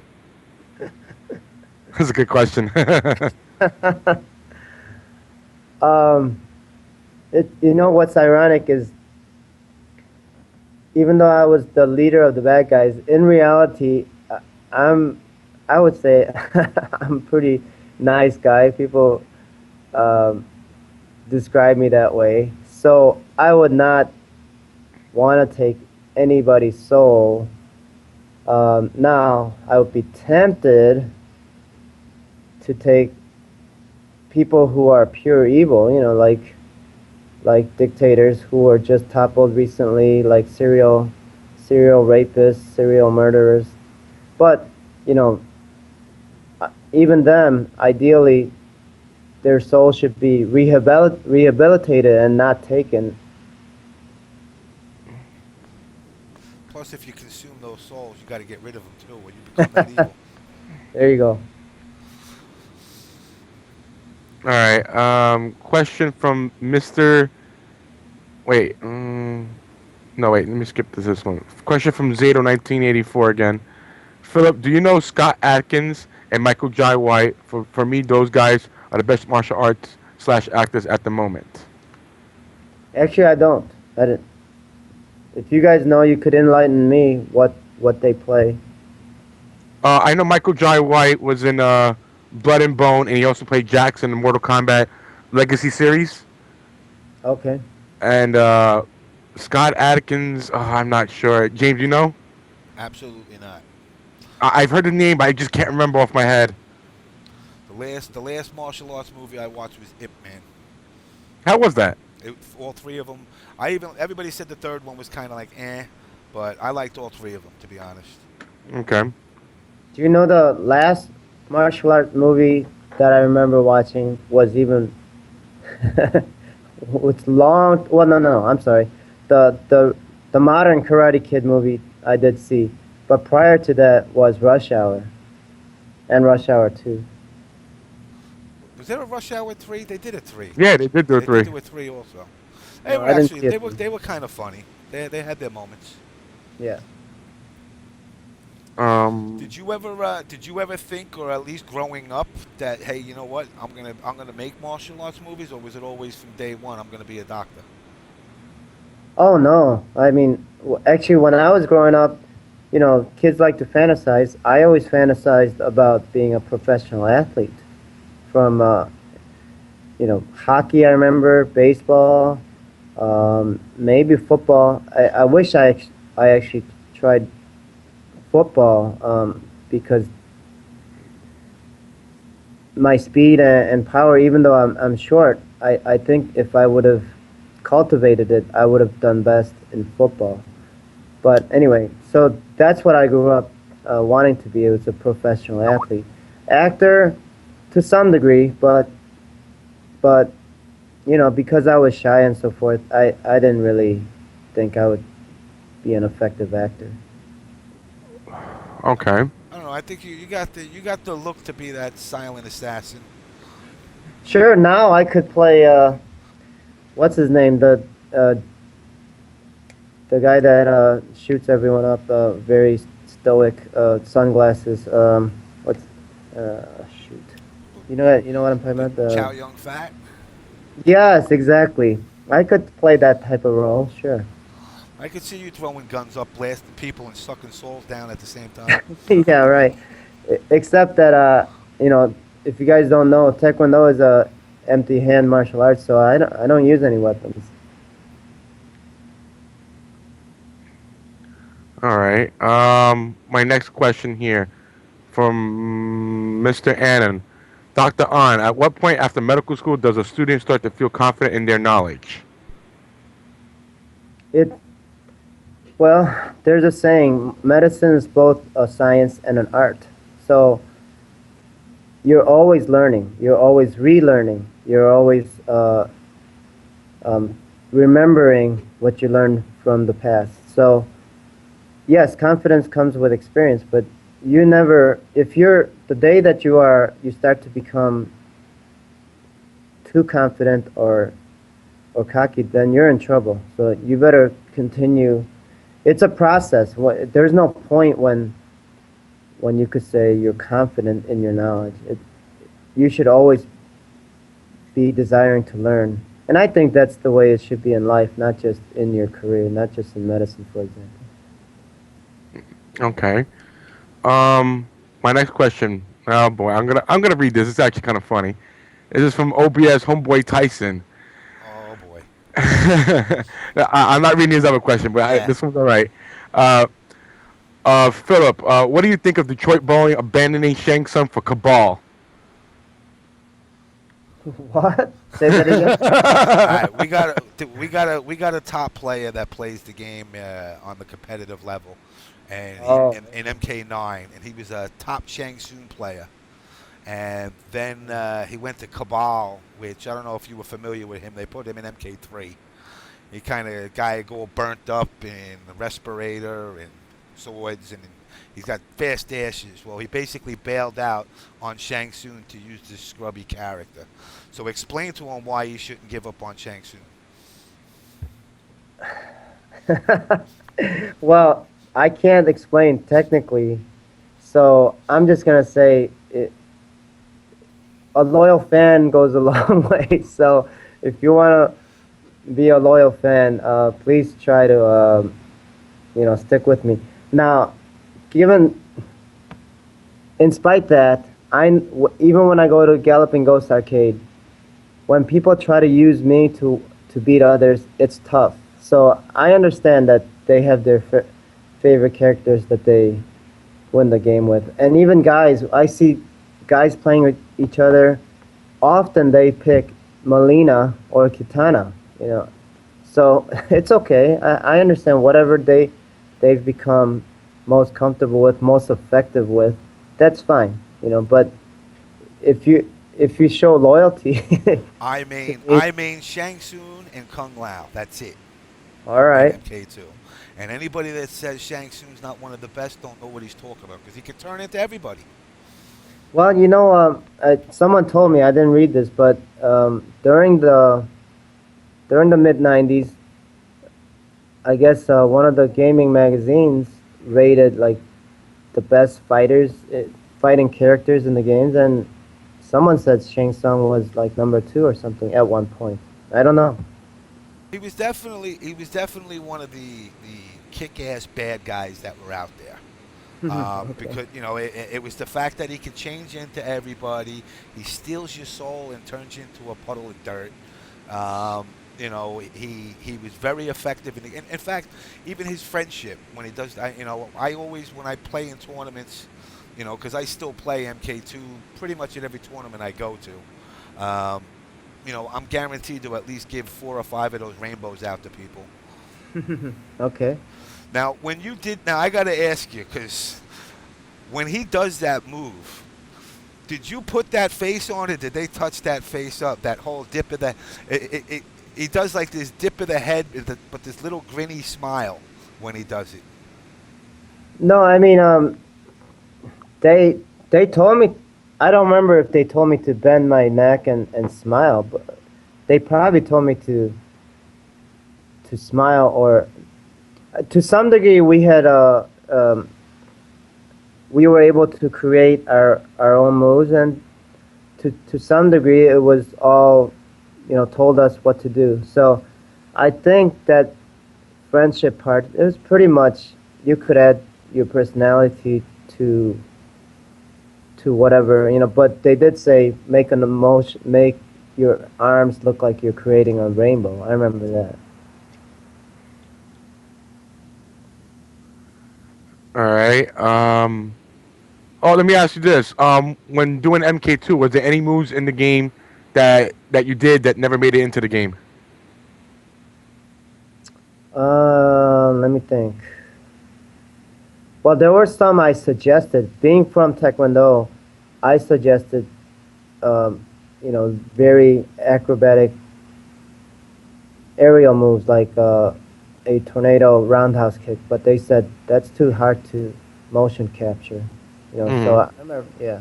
That's a good question. Um, what's ironic is even though I was the leader of the bad guys, in reality, I'm I would say I'm a pretty nice guy. People um, describe me that way. So I would not want to take anybody's soul. Now, I would be tempted to take people who are pure evil, like dictators who were just toppled recently, like serial rapists, serial murderers. But, you know, even them, ideally, their soul should be rehabilitated and not taken. Plus, if you consume those souls, you got to get rid of them too when you become that evil. There you go. All right. Question from Mr. Wait. No, wait. Let me skip this one. Question from Zato1984 again. Philip, do you know Scott Adkins and Michael Jai White? For me, those guys are the best martial arts / actors at the moment. Actually, I don't. I didn't. If you guys know, you could enlighten me what they play. I know Michael Jai White was in Blood and Bone, and he also played Jax in the Mortal Kombat Legacy series. Okay. And Scott Adkins, I'm not sure. James, you know? Absolutely not. I've heard the name, but I just can't remember off my head. The last martial arts movie I watched was Ip Man. How was that? All three of them. Everybody said the third one was kind of like but I liked all three of them, to be honest. Okay. Do you know the last martial art movie that I remember watching was even it's long. Well, no, I'm sorry. The modern Karate Kid movie I did see, but prior to that was Rush Hour and Rush Hour 2. Was there a Rush Hour 3? They did a 3. Yeah, they did do a They 3. did do a 3 also. They No, were I didn't actually see it. they were kind of funny. They had their moments. Yeah. Did you ever think, or at least growing up, that hey, you know what, I'm gonna make martial arts movies, or was it always from day one I'm gonna be a doctor? Oh no. I mean, actually, when I was growing up, kids like to fantasize. I always fantasized about being a professional athlete. From hockey, I remember, baseball, maybe football. I wish I actually tried football because my speed and power, even though I'm short, I think if I would have cultivated it, I would have done best in football. But anyway, so that's what I grew up wanting to be. It was a professional athlete, actor to some degree, but because I was shy and so forth, I didn't really think I would be an effective actor. Okay. I don't know. I think you got the look to be that silent assassin. Sure, now I could play what's his name, uh, the guy that shoots everyone up, very stoic, sunglasses. What's shoot? You know what I'm talking about? Chow Yun Fat. Yes, exactly. I could play that type of role, sure. I could see you throwing guns up, blasting people, and sucking souls down at the same time. Yeah, right. Except that, you know, if you guys don't know, Taekwondo is a empty hand martial arts, so I don't use any weapons. All right. My next question here from Mr. Annan. Dr. Ahn, at what point after medical school does a student start to feel confident in their knowledge? It Well, there's a saying, medicine is both a science and an art. So you're always learning, you're always relearning, you're always remembering what you learned from the past. So yes, confidence comes with experience, but you never, if you're, the day that you start to become too confident or cocky, then you're in trouble. So you better continue. It's a process. There's no point when you could say you're confident in your knowledge. You should always be desiring to learn. And I think that's the way it should be in life, not just in your career, not just in medicine, for example. Okay. My next question. Oh boy, I'm gonna read this. It's actually kind of funny. This is from OBS Homeboy Tyson. Oh boy. I'm not reading his other question, but Yeah. this one's all right. Uh, Philip, what do you think of Detroit Bowling abandoning Shang Tsung for Cabal? What? Say that again? All right, we got a top player that plays the game on the competitive level, and Oh. in MK9, and he was a top Shang Tsung player. And then he went to Cabal, which I don't know if you were familiar with him. They put him in MK3. He kind of guy go burnt up in the respirator and swords, and he's got fast dashes. Well, he basically bailed out on Shang Tsung to use this scrubby character. So explain to him why he shouldn't give up on Shang Tsung. Well, I can't explain technically, so I'm just gonna say a loyal fan goes a long way. So if you wanna be a loyal fan, please try to stick with me. Now, given in spite that even when I go to Galloping Ghost Arcade, when people try to use me to beat others, it's tough. So I understand that they have their favorite characters that they win the game with. And even guys, I see guys playing with each other, often they pick Mileena or Kitana, So it's okay. I understand whatever they've become most comfortable with, most effective with, that's fine, but if you show loyalty. I mean Shang Tsung and Kung Lao. That's it. All right. MK2. And anybody that says Shang Tsung's not one of the best don't know what he's talking about, because he can turn into everybody. Well, someone told me, I didn't read this, but during the mid-90s, I guess one of the gaming magazines rated like the best fighting characters in the games, and someone said Shang Tsung was like number 2 or something at one point. I don't know. He was definitely one of the kick-ass bad guys that were out there. Okay. Because it was the fact that he could change into everybody. He steals your soul and turns you into a puddle of dirt. He was very effective. In fact, even his friendship when he does, I always, when I play in tournaments, because I still play MK2 pretty much at every tournament I go to. I'm guaranteed to at least give 4 or 5 of those rainbows out to people. Okay. Now, I got to ask you, because when he does that move, did you put that face on it? Did they touch that face up? That whole dip of the, he does like this dip of the head, but this little grinny smile when he does it. No, I mean, they told me, I don't remember if they told me to bend my neck and smile, but they probably told me to smile, or to some degree we had we were able to create our own moves, and to some degree it was all told us what to do. So I think that friendship part, it was pretty much you could add your personality to whatever, but they did say make an emotion, make your arms look like you're creating a rainbow. I remember that. All right. Oh, let me ask you this. When doing MK2, was there any moves in the game that you did that never made it into the game? Let me think. Well, there were some I suggested. Being from Taekwondo, I suggested, very acrobatic aerial moves like a tornado roundhouse kick, but they said that's too hard to motion capture. So I remember, yeah.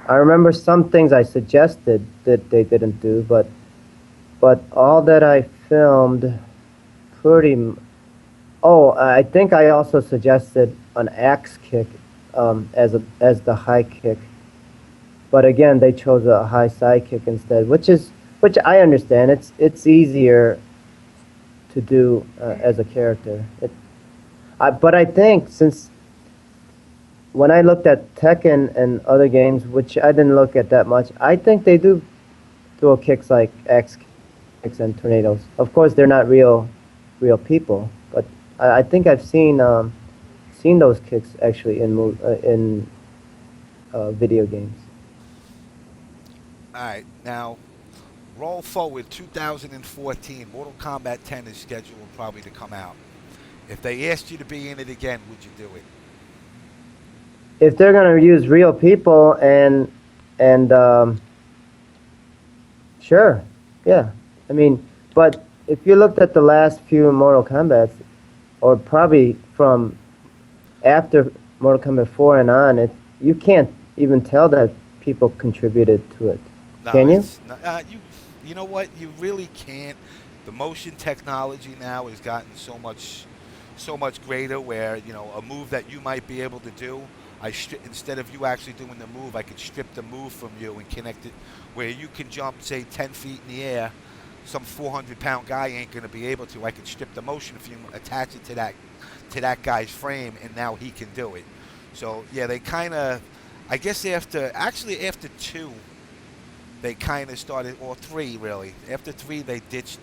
I remember some things I suggested that they didn't do, but all that I filmed pretty. Oh, I think I also suggested an axe kick as the high kick, but again they chose a high side kick instead, which I understand. It's easier to do as a character. But I think since when I looked at Tekken and other games, which I didn't look at that much, I think they do throw kicks like axe kicks and tornadoes. Of course, they're not real people, but I think I've seen those kicks actually in video games. All right, now roll forward 2014. Mortal Kombat 10 is scheduled probably to come out. If they asked you to be in it again, would you do it? If they're gonna use real people and sure, yeah. I mean, but if you looked at the last few Mortal Kombats, or probably from after Mortal Kombat 4 and on, you can't even tell that people contributed to it. No, Can you? it's not, you know what? You really can't. The motion technology now has gotten so much greater. Where a move that you might be able to do, instead of you actually doing the move, I could strip the move from you and connect it. Where you can jump, say, 10 feet in the air, some 400-pound guy ain't gonna be able to. I could strip the motion if you attach it to that guy's frame, and now he can do it. So yeah, they kind of, I guess after two, they kind of started, or three really. After three, they ditched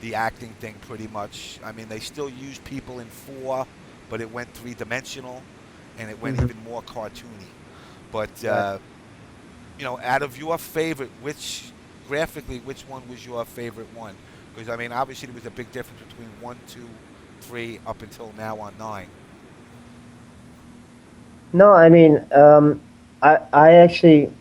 the acting thing pretty much. I mean, they still used people in four, but it went three-dimensional, and it went even more cartoony. But Right. out of your favorite, which one was your favorite one? Because I mean, obviously there was a big difference between one, two, three, up until now on nine. No, I mean, I actually,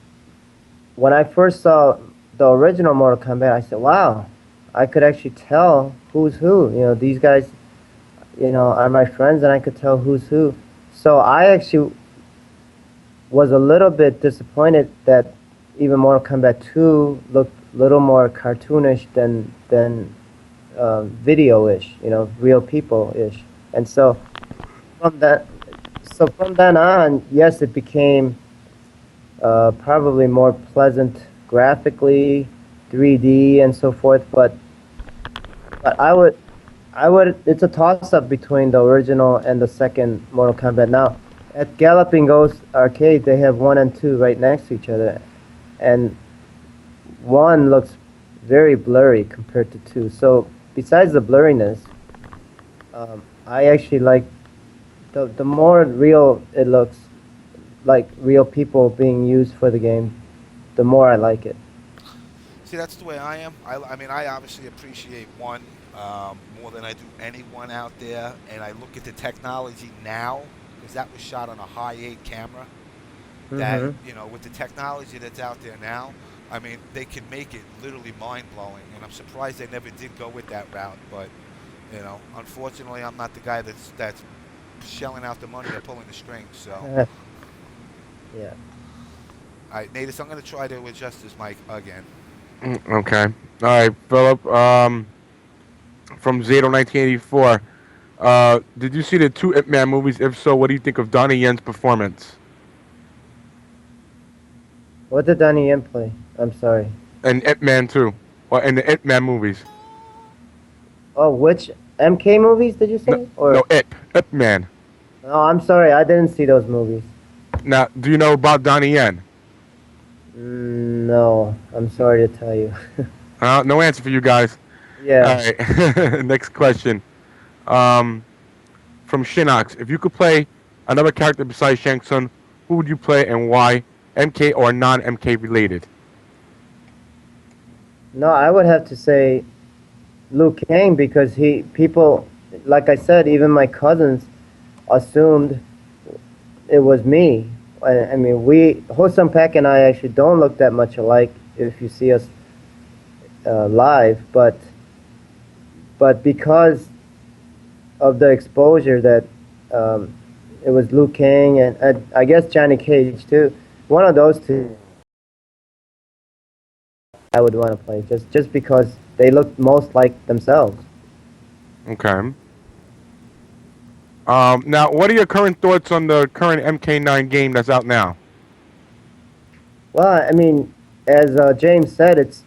when I first saw the original Mortal Kombat, I said, wow, I could actually tell who's who. These guys, are my friends, and I could tell who's who. So I actually was a little bit disappointed that even Mortal Kombat 2 looked a little more cartoonish than video-ish, real people-ish. And from that, from then on, yes, it became probably more pleasant graphically, 3D and so forth. But it's a toss-up between the original and the second Mortal Kombat. Now, at Galloping Ghost Arcade, they have 1 and 2 right next to each other, and 1 looks very blurry compared to 2. So, besides the blurriness, I actually like the more real it looks, like real people being used for the game, the more I like it. See, that's the way I am. I mean, I obviously appreciate one more than I do anyone out there, and I look at the technology now because that was shot on a high 8 camera. That Mm-hmm. with the technology that's out there now, I mean, they can make it literally mind blowing, and I'm surprised they never did go with that route. But unfortunately, I'm not the guy that's shelling out the money or pulling the strings. So, all Yeah. right, Natus, I'm going to try to adjust this mic again. Okay. All right, Philip. From Zato 1984. Did you see the two Ip Man movies? If so, what do you think of Donnie Yen's performance? What did Donnie Yen play? I'm sorry. And Ip Man 2. Or in the Ip Man movies. Oh, which MK movies did you say? No, no, Ip Man. Oh, I'm sorry, I didn't see those movies. Now, do you know about Donnie Yen? No, I'm sorry to tell you. No answer for you guys. All Yeah. right. Next question. Um, from Shinox, if you could play another character besides Shang Tsung, who would you play and why? MK or non-MK related? No, I would have to say Liu Kang because people, like I said, even my cousins assumed it was me. I mean, Hosam Peck and I actually don't look that much alike if you see us live, but because of the exposure that um, it was Liu Kang and I guess Johnny Cage too. One of those two I would want to play just because they look most like themselves. Okay. Now, what are your current thoughts on the current MK9 game that's out now? Well, I mean, as James said, it's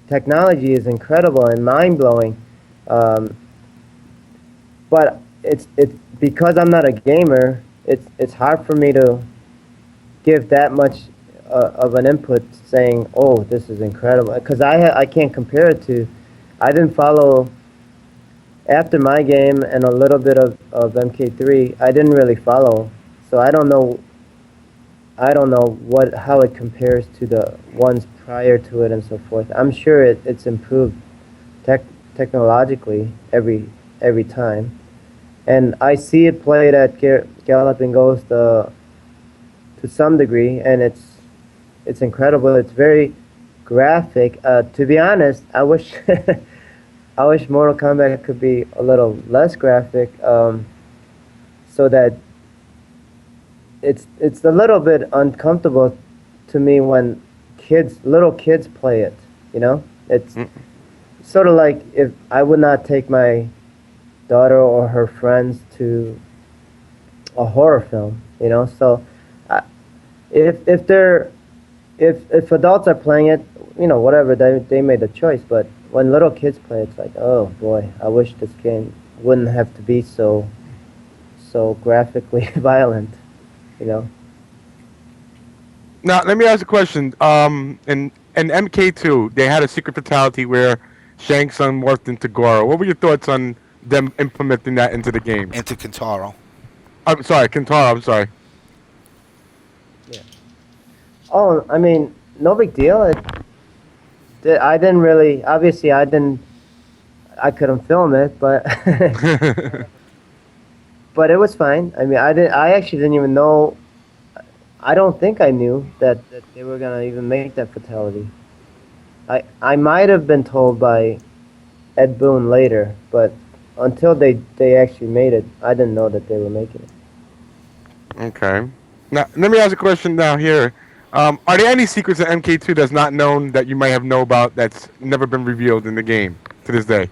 technology is incredible and mind blowing, um, but it's because I'm not a gamer. It's hard for me to give that much of an input saying, "Oh, this is incredible," because I can't compare it to. I didn't follow after my game and a little bit of MK3. I didn't really follow, so I don't know. I don't know how it compares to the ones prior to it and so forth. I'm sure it's improved tech, technologically every time, and I see it played at Galloping Ghost to some degree, and it's incredible. It's very graphic. To be honest, I wish I wish Mortal Kombat could be a little less graphic, so that it's a little bit uncomfortable to me when little kids play it. You know, it's Mm, sort of like if I would not take my daughter or her friends to a horror film. You know, so uh, if they're if adults are playing it, you know, whatever they made the choice. But when little kids play, it's like, oh boy, I wish this game wouldn't have to be so graphically violent. You know. Now, let me ask a question. In MK2, they had a secret fatality where Shang Tsung morphed into Goro. What were your thoughts on them implementing that into the game? Into Kintaro. I'm sorry, Kentaro. I'm sorry. Yeah. Oh, I mean, no big deal. I didn't really. Obviously, I didn't. I couldn't film it, but but it was fine. I mean, I didn't. I actually didn't even know. I don't think I knew that they were gonna even make that fatality. I might have been told by Ed Boon later, but until they actually made it, I didn't know that they were making it. Okay. Now, let me ask a question now here. Are there any secrets in MK2 that's not known that you might have know about that's never been revealed in the game to this day?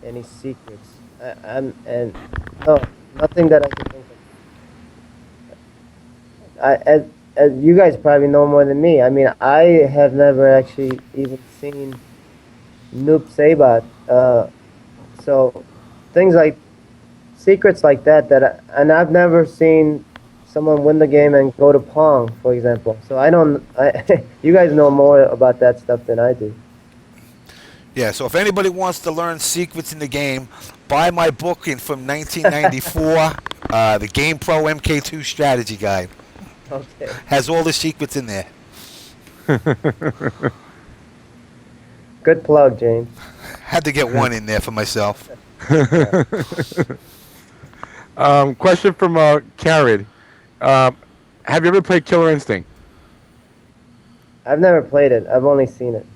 Any secrets? I'm and no, nothing that I can think of. As you guys probably know more than me. I mean, I have never actually even seen Noob Saibot. So things like secrets like and I've never seen someone win the game and go to Pong, for example. So I don't. You guys know more about that stuff than I do. Yeah, so if anybody wants to learn secrets in the game, buy my book from 1994, the Game Pro MK2 Strategy Guide. Okay. Has all the secrets in there. Good plug, James. Had to get one in there for myself. Yeah. Question from Karen. Have you ever played Killer Instinct? I've never played it. I've only seen it.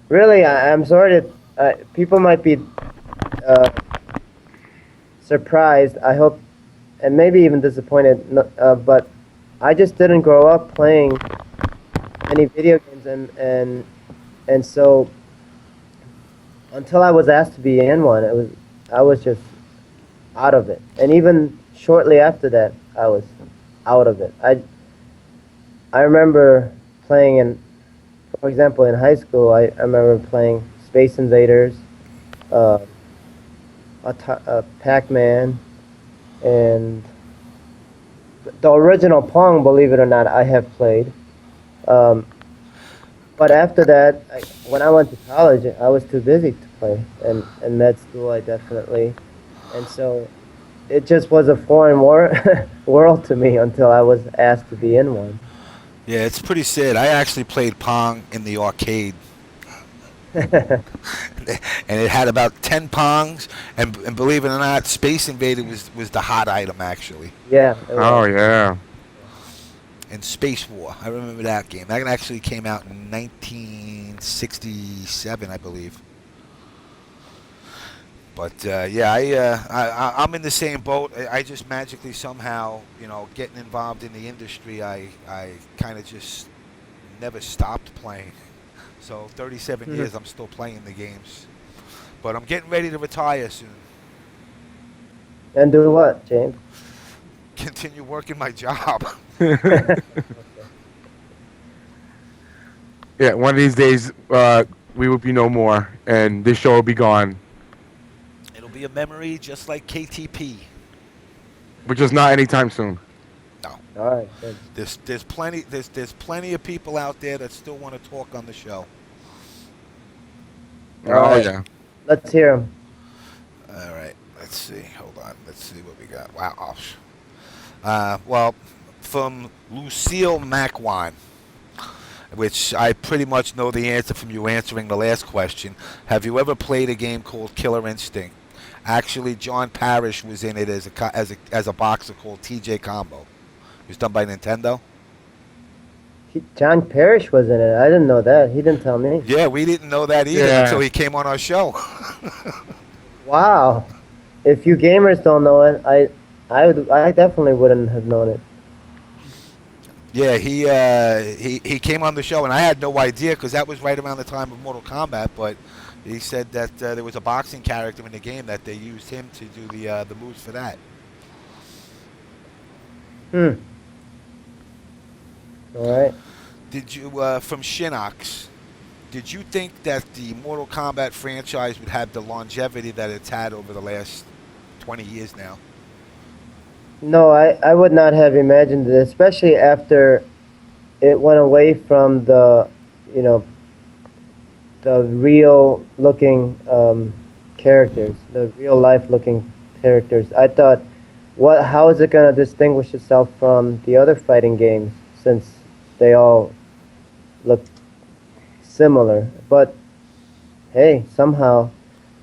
Really, I'm sorry to. People might be uh, surprised. I hope, and maybe even disappointed. But I just didn't grow up playing any video games, and so until I was asked to be in one, I was just out of it. And even shortly after that, I was out of it. I remember playing for example, in high school, I remember playing Space Invaders, uh, Pac-Man, and the original Pong. Believe it or not, I have played. Um, but after that, when I went to college, I was too busy to play, and in med school, I definitely, and so it just was a foreign world to me until I was asked to be in one. Yeah, it's pretty sad. I actually played Pong in the arcade, and it had about 10 Pongs, and believe it or not, Space Invader was the hot item, actually. Yeah, it Oh was. yeah. And Space War, I remember that game. That actually came out in 1967, I believe. But yeah, I'm in the same boat. I just magically somehow, getting involved in the industry, I kind of just never stopped playing. So 37 Mhm. years, I'm still playing the games. But I'm getting ready to retire soon. And do what, James? Continue working my job. Okay. Yeah, one of these days, we will be no more, and this show will be gone, It'll be a memory just like KTP. which is not anytime soon. No, All right, good. there's plenty of people out there that still want to talk on the show. All Oh right, yeah. let's hear him. All right, let's see. Hold on. Let's see what we got. Wow. Well, from Lucille Macwan, which I pretty much know the answer from you answering the last question. Have you ever played a game called Killer Instinct? Actually, John Parrish was in it as a boxer called TJ Combo. It was done by Nintendo. John Parrish was in it. I didn't know that. He didn't tell me. Yeah, we didn't know that either Yeah. until he came on our show. Wow. If you gamers don't know it, I definitely wouldn't have known it. Yeah, he came on the show, and I had no idea because that was right around the time of Mortal Kombat. But he said that there was a boxing character in the game that they used him to do the moves for that. Hmm. All right. Did you from Shinox? Did you think that the Mortal Kombat franchise would have the longevity that it's had over the last 20 years now? No, I would not have imagined it, especially after it went away from you know, the real looking characters, the real life looking characters. I thought, how is it going to distinguish itself from the other fighting games since they all look similar? But hey, somehow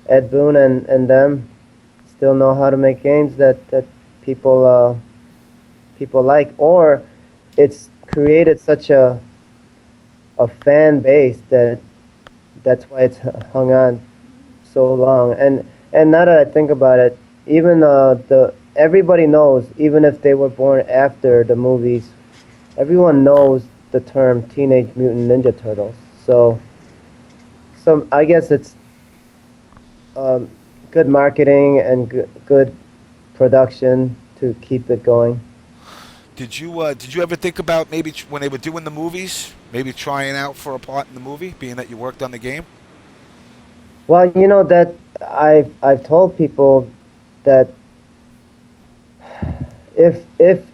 Ed Boon and them still know how to make games that people like, or it's created such a fan base that's why it's hung on so long. And now that I think about it, even the everybody knows, even if they were born after the movies, everyone knows the term Teenage Mutant Ninja Turtles. So I guess it's um, good marketing and good production to keep it going. Did you ever think about maybe when they were doing the movies, maybe trying out for a part in the movie, being that you worked on the game? Well, you know that I've told people that if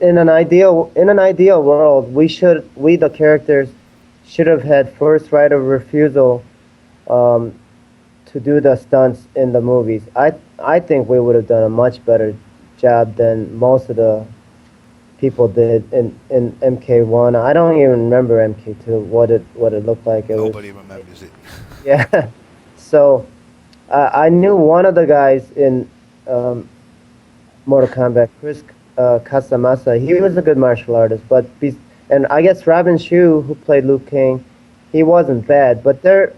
in an ideal world we the characters should have had first right of refusal um, to do the stunts in the movies. I think we would have done a much better job than most of the people did in MK1. I don't even remember MK2 what it looked like. It was, Nobody remembers it. yeah. So I knew one of the guys in um, Mortal Kombat, Chris Casamassa. He was a good martial artist, and I guess Robin Shue, who played Liu Kang, he wasn't bad. But the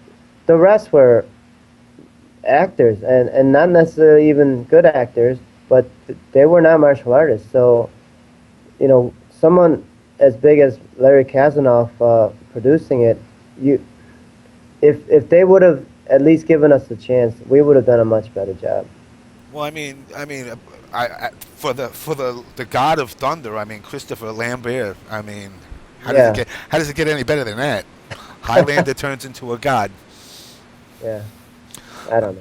rest were actors, and not necessarily even good actors, but they were not martial artists. So, someone as big as Larry Kazanoff producing it, if they would have at least given us a chance, we would have done a much better job. Well, I mean, For the God of Thunder, I mean Christopher Lambert. I mean, Yeah, how does it get any better than that? Highlander turns into a god. yeah. I don't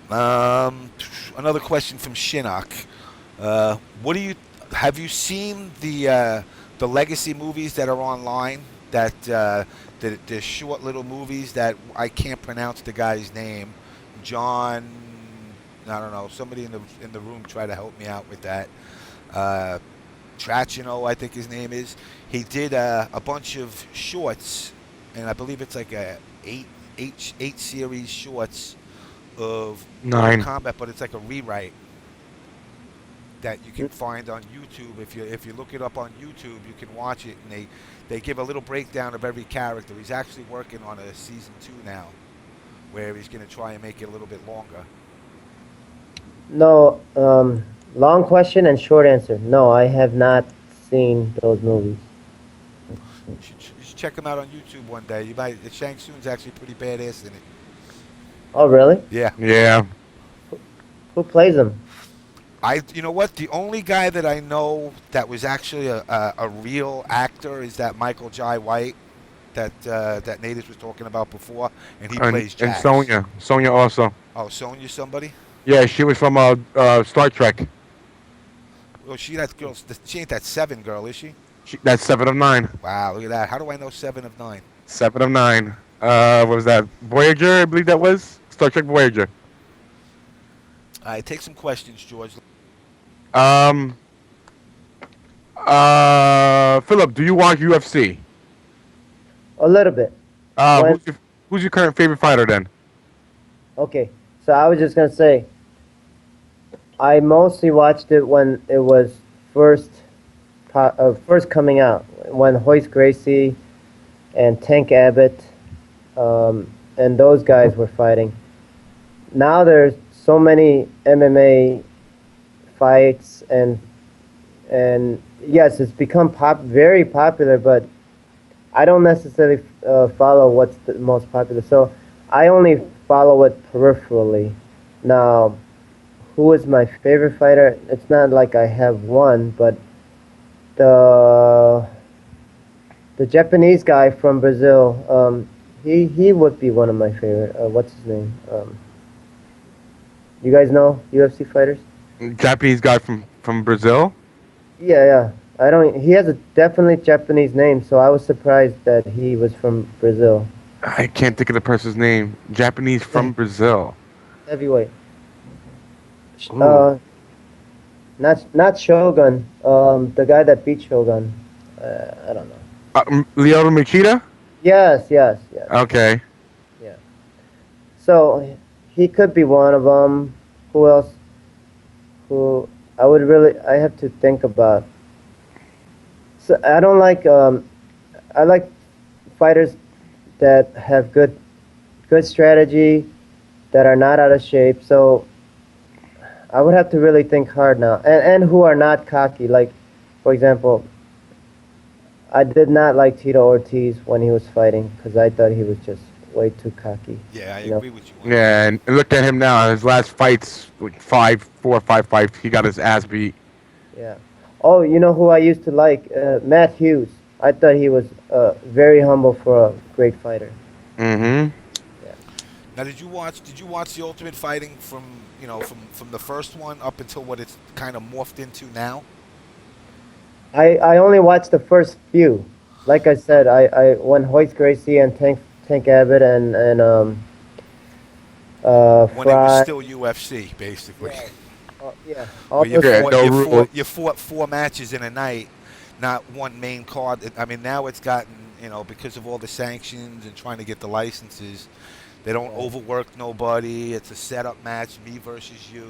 know. Um, Another question from Shinnok. What do you have you seen the legacy movies that are online? That the short little movies that I can't pronounce the guy's name. John, I don't know. Somebody in the room try to help me out with that. Uh, Trachino, I think his name is. He did a bunch of shorts, and I believe it's like a eight series shorts of Mortal 9. Kombat, but it's like a rewrite that you can find on YouTube. If you look it up on YouTube, you can watch it, and they give a little breakdown of every character. He's actually working on a season 2 now, where he's going to try and make it a little bit longer. No, long question and short answer. No, I have not seen those movies. You should check him out on YouTube one day. You might. Shang Tsung's actually pretty badass in it. Oh, really? Yeah. Yeah. Who plays them? You know what? The only guy that I know that was actually a real actor is that Michael Jai White that Natives was talking about before, and he plays And Jax. Sonya also. Oh, Sonya somebody? Yeah, she was from Star Trek. Well, that girl. She ain't that 7 girl, is she? That's 7 of 9. Wow, look at that. How do I know 7 of 9? 7 of 9. What was that? Voyager, I believe that was Star Trek Voyager. All right, take some questions, George. Um. Philip, do you watch UFC? A little bit. When, Who's your current favorite fighter then? okay, so I was just gonna say, I mostly watched it when it was first coming out, when Hoist Gracie and Tank Abbott and those guys were fighting. Now there's so many MMA fights and yes, it's become very popular, but I don't necessarily follow what's the most popular. So I only follow it peripherally. Now, who is my favorite fighter? It's not like I have one, but the Japanese guy from Brazil, he would be one of my favorite. What's his name? You guys know UFC fighters? Japanese guy from Brazil. Yeah. I don't. He has a definitely Japanese name, so I was surprised that he was from Brazil. I can't think of the person's name. Japanese from Brazil. Heavyweight. Ooh. Not Shogun. The guy that beat Shogun. I don't know. Lyoto Machida? Yes. Okay. Yeah. So he could be one of them. Who else? Who I have to think about. So I don't like. I like fighters that have good strategy, that are not out of shape. So I would have to really think hard now, and who are not cocky. Like, for example, I did not like Tito Ortiz when he was fighting because I thought he was just way too cocky. Yeah, I You know? agree with you. Yeah, and look at him now. His last fights, like 4 or 5 fights, he got his ass beat. Yeah. Oh, you know who I used to like? Matt Hughes. I thought he was very humble for a great fighter. Mm-hmm. Now, did you watch the Ultimate Fighting from from the first one up until what it's kind of morphed into now? I only watched the first few. Like I said, I when Hoist Gracie and Tank Abbott and When it was Fry. still UFC, basically. Yeah. All Where those you fought 4 matches in a night, not one main card. I mean, now it's gotten, because of all the sanctions and trying to get the licenses, they don't overwork nobody. It's a setup match, me versus you.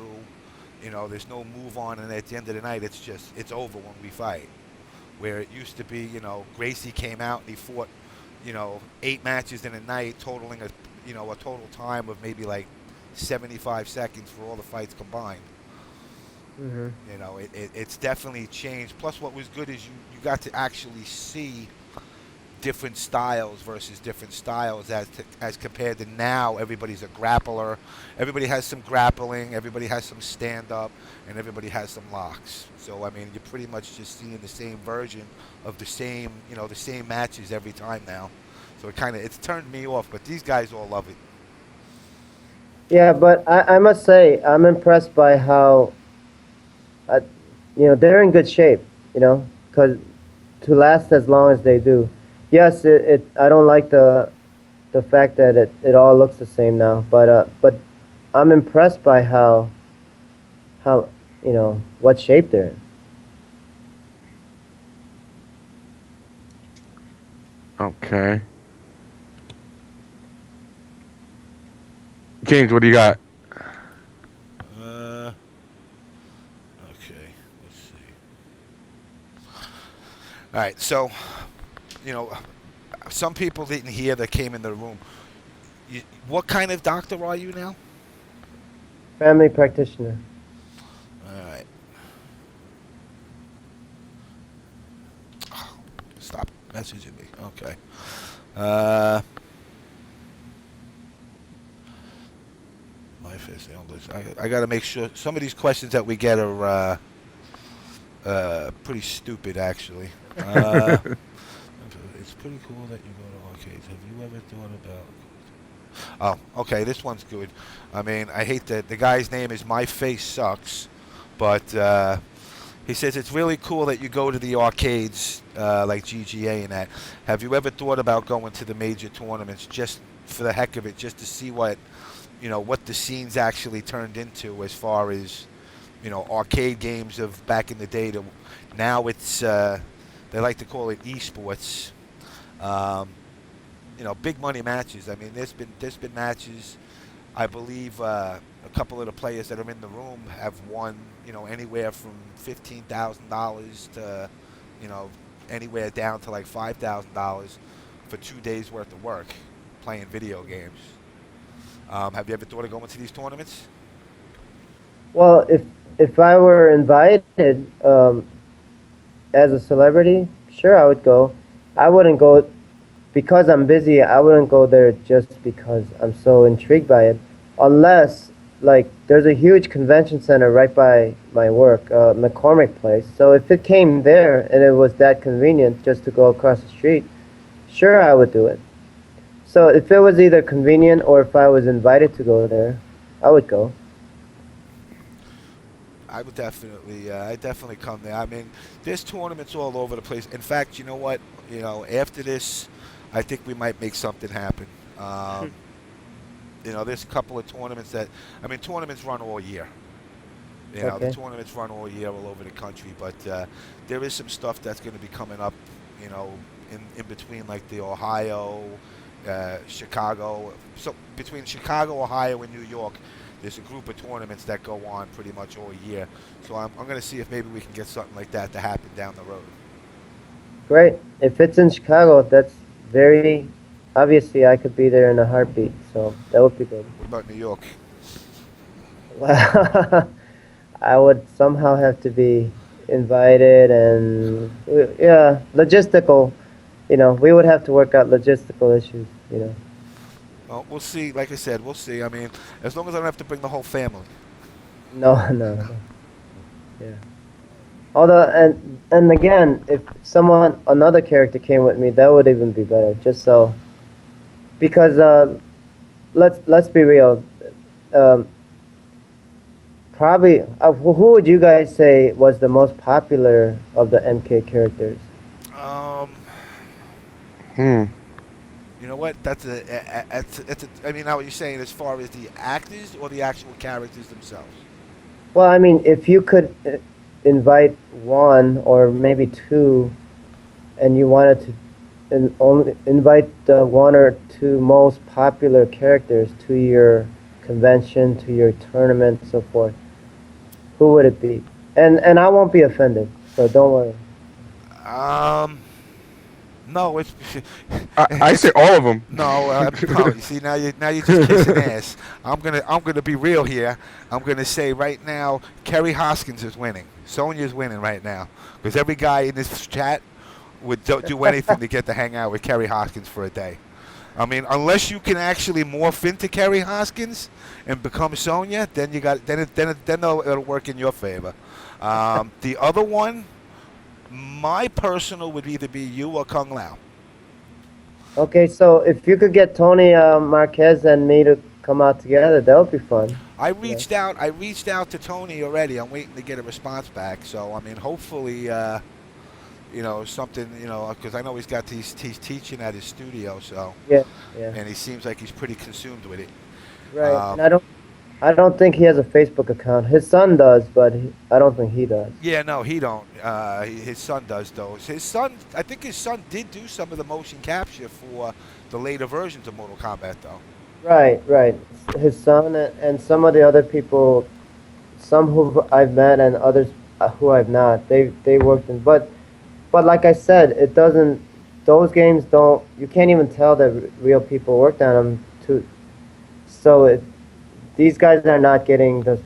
There's no move on, and at the end of the night, it's over when we fight. Where it used to be, Gracie came out and he fought, 8 matches in a night, totaling a total time of maybe like 75 seconds for all the fights combined. Mm-hmm. It's definitely changed. Plus, what was good is you got to actually see different styles versus different styles as compared to now. Everybody's a grappler. Everybody has some grappling. Everybody has some stand up, and everybody has some locks. So I mean, you're pretty much just seeing the same version of the same the same matches every time now. So it's turned me off. But these guys all love it. Yeah, but I must say I'm impressed by how, uh, they're in good shape. Because to last as long as they do. Yes, I don't like the fact that it all looks the same now, but I'm impressed by how what shape they're in. Okay. James, what do you got? Okay, let's see. All right, so you know, some people didn't hear that came in the room. What kind of doctor are you now? Family practitioner. All right. Oh, stop messaging me. Okay. My face. I got to make sure some of these questions that we get are pretty stupid, actually. It's pretty cool that you go to arcades. Have you ever thought about? Oh, okay. This one's good. I mean, I hate that the guy's name is My Face Sucks, but he says it's really cool that you go to the arcades like GGA and that. Have you ever thought about going to the major tournaments just for the heck of it, just to see what the scenes actually turned into as far as arcade games of back in the day? Now it's they like to call it esports. Big money matches. I mean, there's been matches. I believe a couple of the players that are in the room have won, anywhere from $15,000 to, anywhere down to like $5,000 for 2 days worth of work playing video games. Have you ever thought of going to these tournaments? Well, if I were invited as a celebrity, sure, I would go. I wouldn't go because I'm busy. I wouldn't go there just because I'm so intrigued by it, unless like there's a huge convention center right by my work, McCormick Place. So if it came there and it was that convenient just to go across the street, sure, I would do it. So if it was either convenient or if I was invited to go there, I would go. I would definitely, I definitely come there. I mean, there's tournaments all over the place. In fact, you know what? After this, I think we might make something happen. There's a couple of tournaments tournaments run all year. Okay. The tournaments run all year all over the country, but there is some stuff that's going to be coming up, in between like the Ohio, Chicago. So between Chicago, Ohio, and New York, there's a group of tournaments that go on pretty much all year. So I'm going to see if maybe we can get something like that to happen down the road. Great. If it's in Chicago, that's very obviously I could be there in a heartbeat. So that would be good. What about New York? Well, I would somehow have to be invited, and yeah, logistical. We would have to work out logistical issues. Well, we'll see. Like I said, we'll see. I mean, as long as I don't have to bring the whole family. No. Yeah. Although, and again, if another character came with me, that would even be better. Just so, because let's be real. Probably, who would you guys say was the most popular of the MK characters? You know what? That's I mean, now what you're saying as far as the actors or the actual characters themselves? Well, I mean, if you could invite one or maybe two, and you wanted to only invite the one or two most popular characters to your convention, to your tournament, so forth, who would it be? And I won't be offended, so don't worry. No, it's. I say all of them. No, no. You see, now you're just kissing ass. I'm gonna be real here. I'm gonna say right now, Kerry Hoskins is winning. Sonya's winning right now because every guy in this chat would do anything to get to hang out with Kerry Hoskins for a day. I mean, unless you can actually morph into Kerry Hoskins and become Sonya, then you got then it'll work in your favor. The other one, my personal would either be you or Kung Lao. Okay, so if you could get Tony Marquez and me to come out together, that would be fun. I reached out to Tony already. I'm waiting to get a response back. So I mean, hopefully, something, because I know he's teaching at his studio. So Yeah. and he seems like he's pretty consumed with it. Right. And I don't think he has a Facebook account. His son does, but I don't think he does. Yeah, no, he don't. His son does those. I think his son did do some of the motion capture for the later versions of Mortal Kombat, though. Right. His son and some of the other people, some who I've met and others who I've not. They worked in, but like I said, it doesn't. Those games don't. You can't even tell that real people worked on them. These guys are not getting the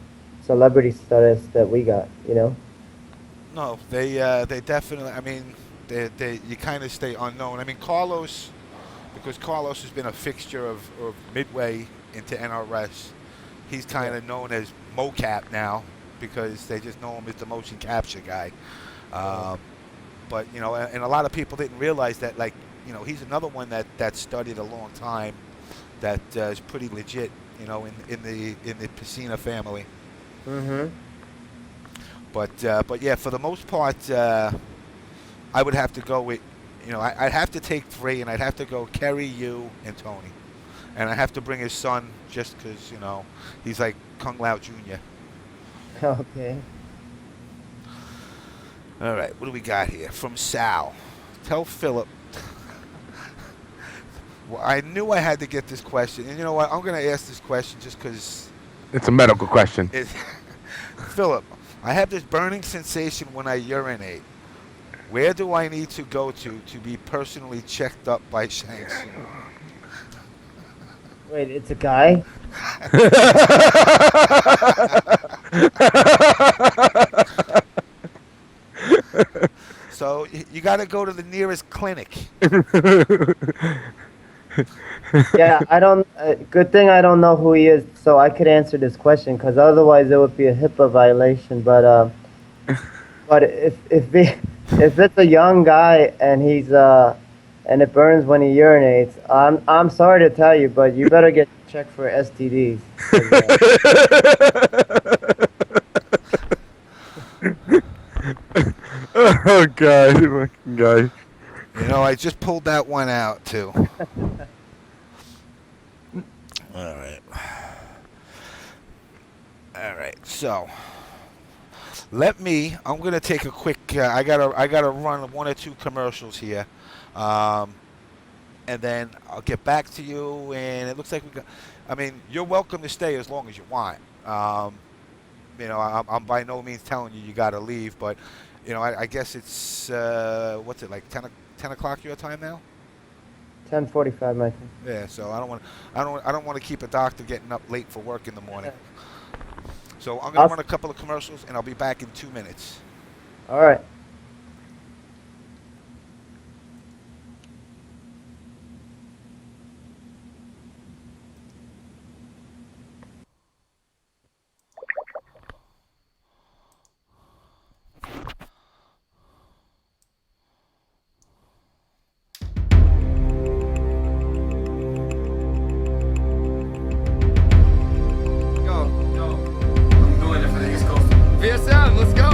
celebrity status that we got. No, they definitely. I mean, you kind of stay unknown. I mean, Carlos, because Carlos has been a fixture of Midway into NRS. He's kind of known as MoCap now because they just know him as the motion capture guy. But and a lot of people didn't realize that. Like, he's another one that studied a long time. That is pretty legit. In the Piscina family. Mm-hmm. But yeah, for the most part, I would have to go with, I'd have to take 3, and I'd have to go Kerry, you, and Tony, and I have to bring his son just because he's like Kung Lao Jr. Okay. All right, what do we got here from Sal? Tell Philip. Well, I knew I had to get this question, and you know what? I'm going to ask this question just because It's a medical question. Philip, I have this burning sensation when I urinate. Where do I need to go to be personally checked up by Shang Tsung? Wait, it's a guy? So you got to go to the nearest clinic. Yeah, I don't. Good thing I don't know who he is, so I could answer this question. Because otherwise, it would be a HIPAA violation. But if it's a young guy and he's and it burns when he urinates, I'm sorry to tell you, but you better get checked for STDs. Oh God, fucking guy. I just pulled that one out too. All right. So I'm gonna take a quick. I gotta run 1 or 2 commercials here, and then I'll get back to you. And it looks like we got. I mean, you're welcome to stay as long as you want. I'm by no means telling you gotta leave, but I guess it's what's it like 10 o'clock your time now? 10:45 my time. Yeah, so I don't want to keep a doctor getting up late for work in the morning. So I'm gonna run a couple of commercials and I'll be back in 2 minutes. All right. Yo, I'm doing it for the East Coast. VSM, let's go.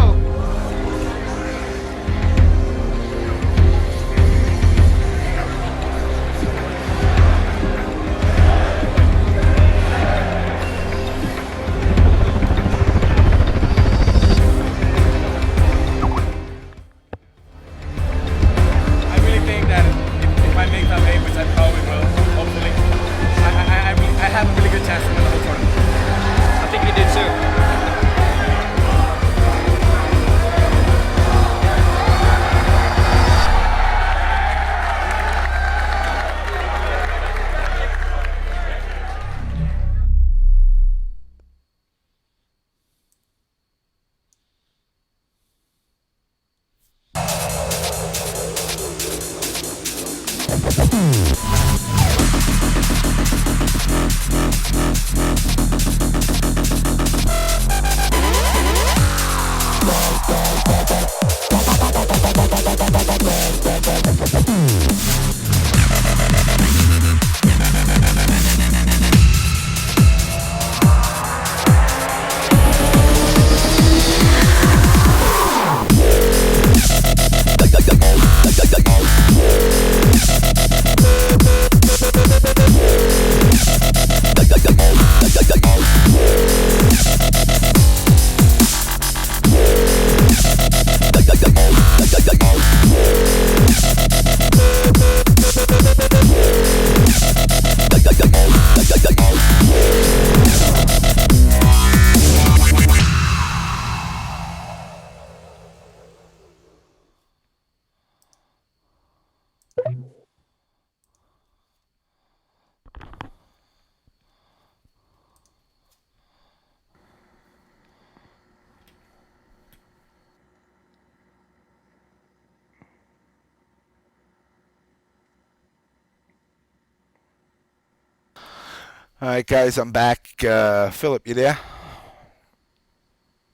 All right, guys, I'm back. Philip, you there?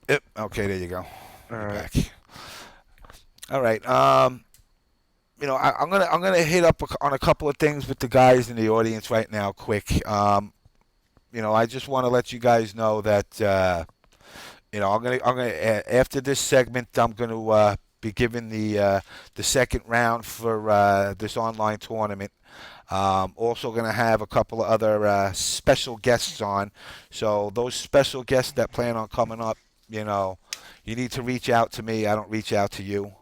Yep. Okay, there you go. All You're right. back. All right. I'm gonna hit up on a couple of things with the guys in the audience right now, quick. I just want to let you guys know that I'm gonna after this segment, I'm gonna be giving the second round for this online tournament. Also going to have a couple of other special guests on. So those special guests that plan on coming up, you need to reach out to me. I don't reach out to you.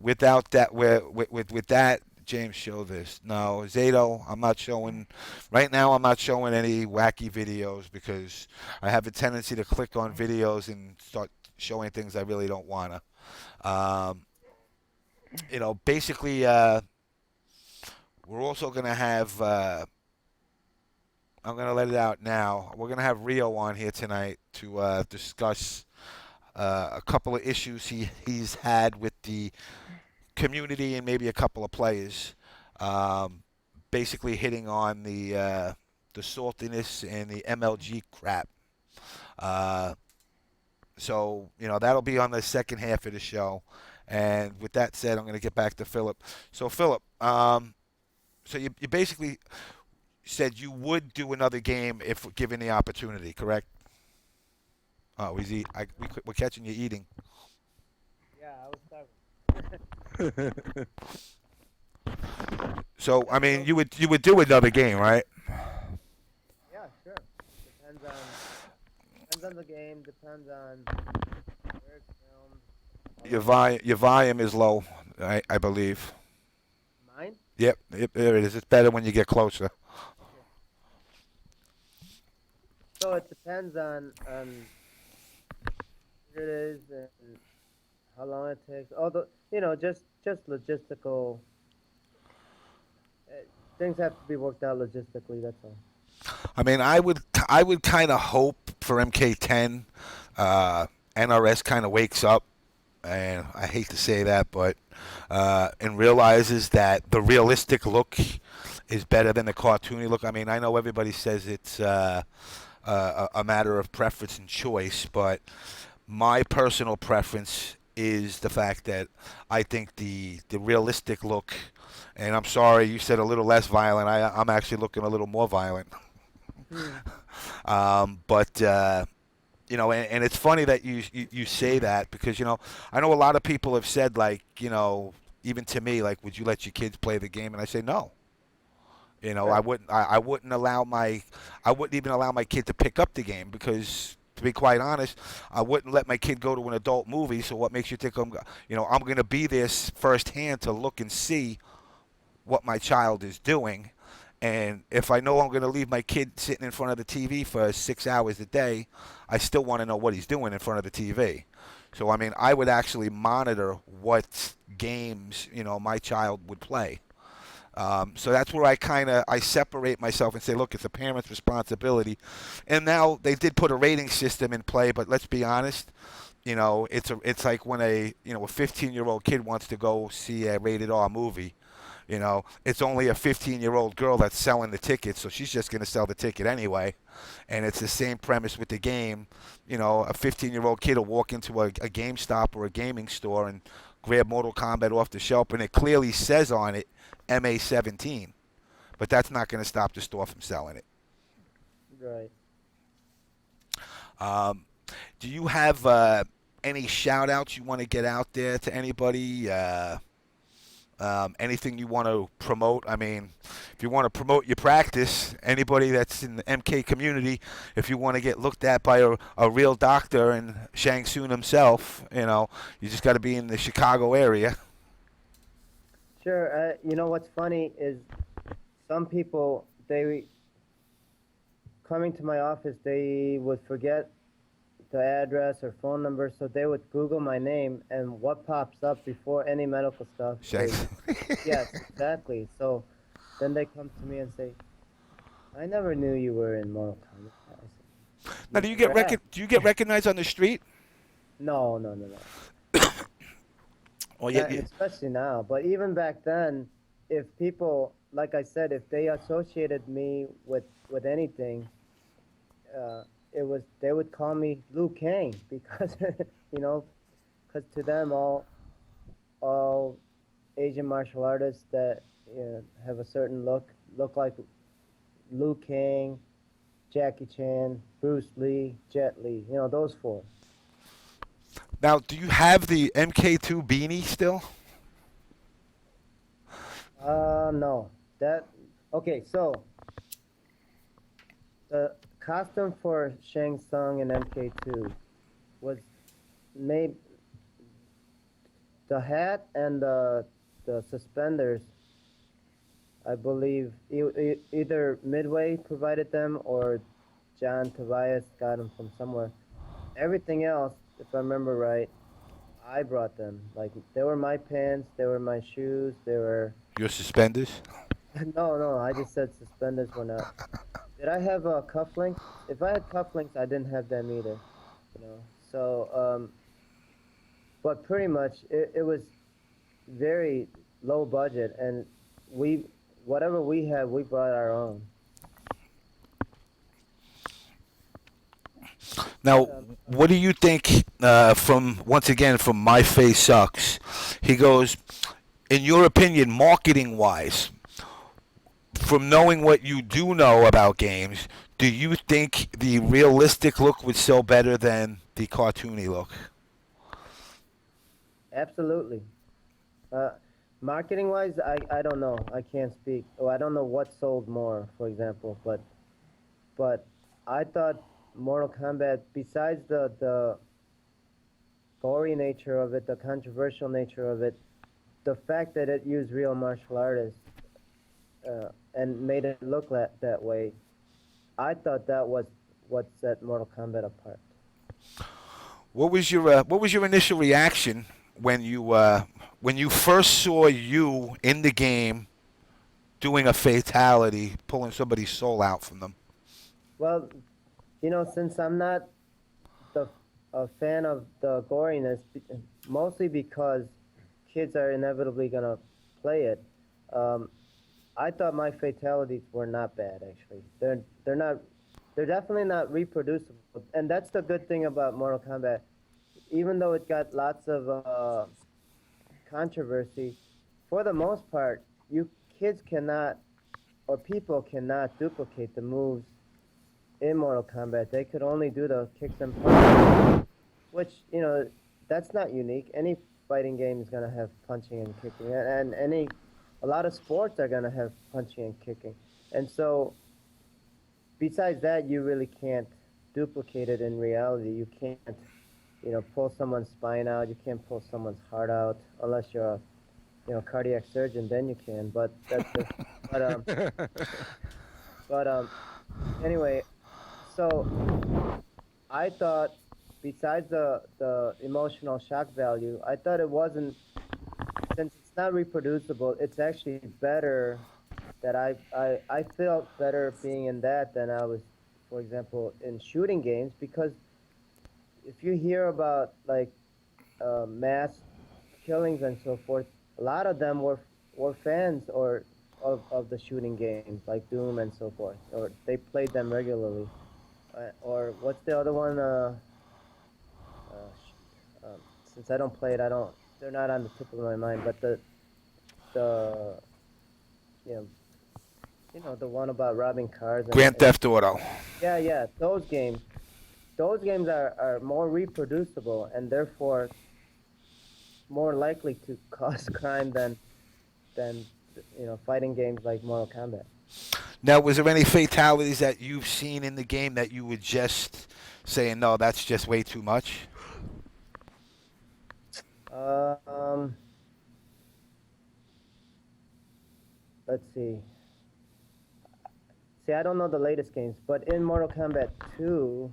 Without that, with that, James, show this. No, Zato, I'm not showing. Right now, I'm not showing any wacky videos because I have a tendency to click on videos and start showing things I really don't want to. Basically. We're also going to have, I'm going to let it out now. We're going to have Rio on here tonight to discuss a couple of issues he's had with the community and maybe a couple of players. Basically hitting on the saltiness and the MLG crap. So, that'll be on the second half of the show. And with that said, I'm going to get back to Philip. So, Philip, so you basically said you would do another game if given the opportunity, correct? Oh, we're catching you eating. Yeah, I was starving. So I mean, you would do another game, right? Yeah, sure. Depends on the game. Depends on where it's filmed. Your volume is low, I believe. Mine? Yep, there it is. It's better when you get closer. So it depends on where it is and how long it takes. Although just logistical things have to be worked out logistically. That's all. I mean, I would kind of hope for MK10, NRS kind of wakes up, and I hate to say that, but and realizes that the realistic look is better than the cartoony look. I mean, I know everybody says it's a matter of preference and choice, but my personal preference is the fact that I think the realistic look, and I'm sorry you said a little less violent. I'm actually looking a little more violent. But and it's funny that you say that because I know a lot of people have said like even to me like would you let your kids play the game, and I say no. Sure. I wouldn't. I wouldn't allow I wouldn't even allow my kid to pick up the game because, to be quite honest, I wouldn't let my kid go to an adult movie. So what makes you think I'm going to be there firsthand to look and see what my child is doing, and if I know I'm going to leave my kid sitting in front of the TV for 6 hours a day, I still want to know what he's doing in front of the TV. So I mean, I would actually monitor what games my child would play. So that's where I separate myself and say, look, it's a parent's responsibility. And now they did put a rating system in play, but let's be honest, it's like when a 15-year-old kid wants to go see a rated R movie. It's only a 15-year-old girl that's selling the ticket, so she's just going to sell the ticket anyway. And it's the same premise with the game. A 15-year-old kid will walk into a GameStop or a gaming store and grab Mortal Kombat off the shelf, and it clearly says on it MA17. But that's not going to stop the store from selling it. Right. Do you have any shout outs you want to get out there to anybody? Anything you want to promote? I mean, if you want to promote your practice, anybody that's in the MK community, if you want to get looked at by a real doctor and Shang Tsung himself, you just got to be in the Chicago area. Sure. You know what's funny is some people, they coming to my office, they would forget the address or phone number, so they would Google my name, and what pops up before any medical stuff Shang. is, yes, exactly. So then they come to me and say, I never knew you were in Mortal Kombat. I said, Now, do you get recognized on the street? No. Well, Especially now. But even back then, if people, like I said, if they associated me with anything, they would call me Liu Kang because because to them all Asian martial artists that have a certain look like Liu Kang, Jackie Chan, Bruce Lee, Jet Li, those four. Now, do you have the MK2 beanie still? No. Okay, so the costume for Shang Tsung and MK2 was made, the hat and the suspenders, I believe either Midway provided them or John Tobias got them from somewhere. Everything else, if I remember right, I brought them. Like, they were my pants, they were my shoes, they were... Your suspenders? No, I just said suspenders were not. Did I have cufflinks? If I had cufflinks, I didn't have them either. So, but pretty much it was very low budget, and whatever we had, we brought our own. Now, what do you think from My Face Sucks? He goes, in your opinion, marketing-wise, from knowing what you do know about games, do you think the realistic look would sell better than the cartoony look? Absolutely. Marketing-wise, I don't know. I can't speak. I don't know what sold more, for example. But I thought Mortal Kombat, besides the gory nature of it, the controversial nature of it, the fact that it used real martial artists and made it look that way, I thought that was what set Mortal Kombat apart. What was your initial reaction when you first saw you in the game doing a fatality, pulling somebody's soul out from them? Well, since I'm not a fan of the goriness, mostly because kids are inevitably going to play it, I thought my fatalities were not bad, actually. They're definitely not reproducible. And that's the good thing about Mortal Kombat. Even though it got lots of controversy, for the most part, kids cannot, or people cannot duplicate the moves in Mortal Kombat. They could only do the kicks and punches, which, that's not unique. Any fighting game is going to have punching and kicking, and a lot of sports are going to have punching and kicking. And so, besides that, you really can't duplicate it in reality. You can't, pull someone's spine out. You can't pull someone's heart out unless you're a, cardiac surgeon. Then you can. But that's just. But anyway, so I thought, besides the emotional shock value, I thought it wasn't, since it's not reproducible, it's actually better that I felt better being in that than I was, for example, in shooting games, because if you hear about like mass killings and so forth, a lot of them were fans of the shooting games like Doom and so forth, or they played them regularly. Or what's the other one? Since I don't play it, I don't they're not on the tip of my mind. But the you know the one about robbing cars Grand and Theft Auto. yeah, those games are more reproducible and therefore more likely to cause crime than fighting games like Mortal Kombat. Now, was there any fatalities that you've seen in the game that you would just saying, no, that's just way too much? Um, let's see. See, I don't know the latest games, but in Mortal Kombat 2,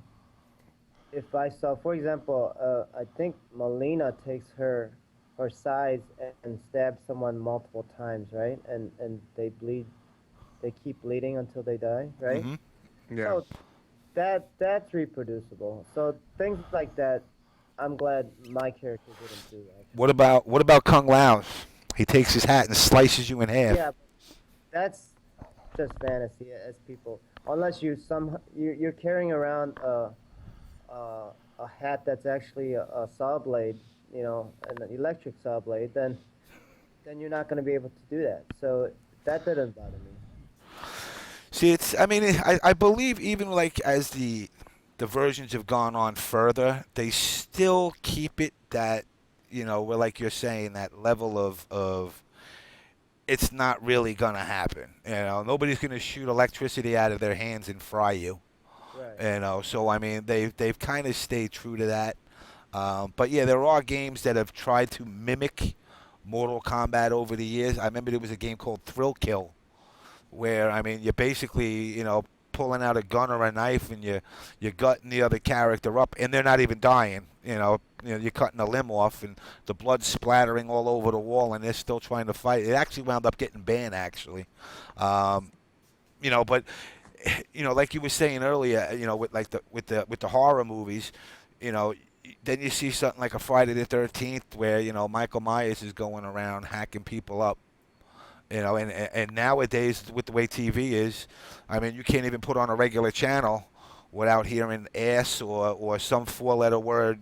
if I saw, for example, I think Mileena takes her size and stabs someone multiple times, right? And they keep bleeding until they die, right? Yeah. So that's reproducible. So things like that, I'm glad my character didn't do What actually. about what about Kung Lao's? He takes his hat and slices you in half. Yeah, that's just fantasy as people. Unless you're carrying around a hat that's actually a saw blade, an electric saw blade, then you're not going to be able to do that. So that didn't bother me. See, it's. I mean, I believe even like as the versions have gone on further, they still keep it that where like you're saying that level of it's not really gonna happen. Nobody's gonna shoot electricity out of their hands and fry you. Right. So I mean, they've kind of stayed true to that. But yeah, there are games that have tried to mimic Mortal Kombat over the years. I remember there was a game called Thrill Kill, where I mean, you're basically pulling out a gun or a knife and you're gutting the other character up, and they're not even dying. You're cutting a limb off and the blood's splattering all over the wall, and they're still trying to fight. It actually wound up getting banned, actually. Um, but like you were saying earlier, with like the horror movies, you know, then you see something like a Friday the 13th where Michael Myers is going around hacking people up. And nowadays with the way TV is, I mean, you can't even put on a regular channel without hearing ass or some four-letter word,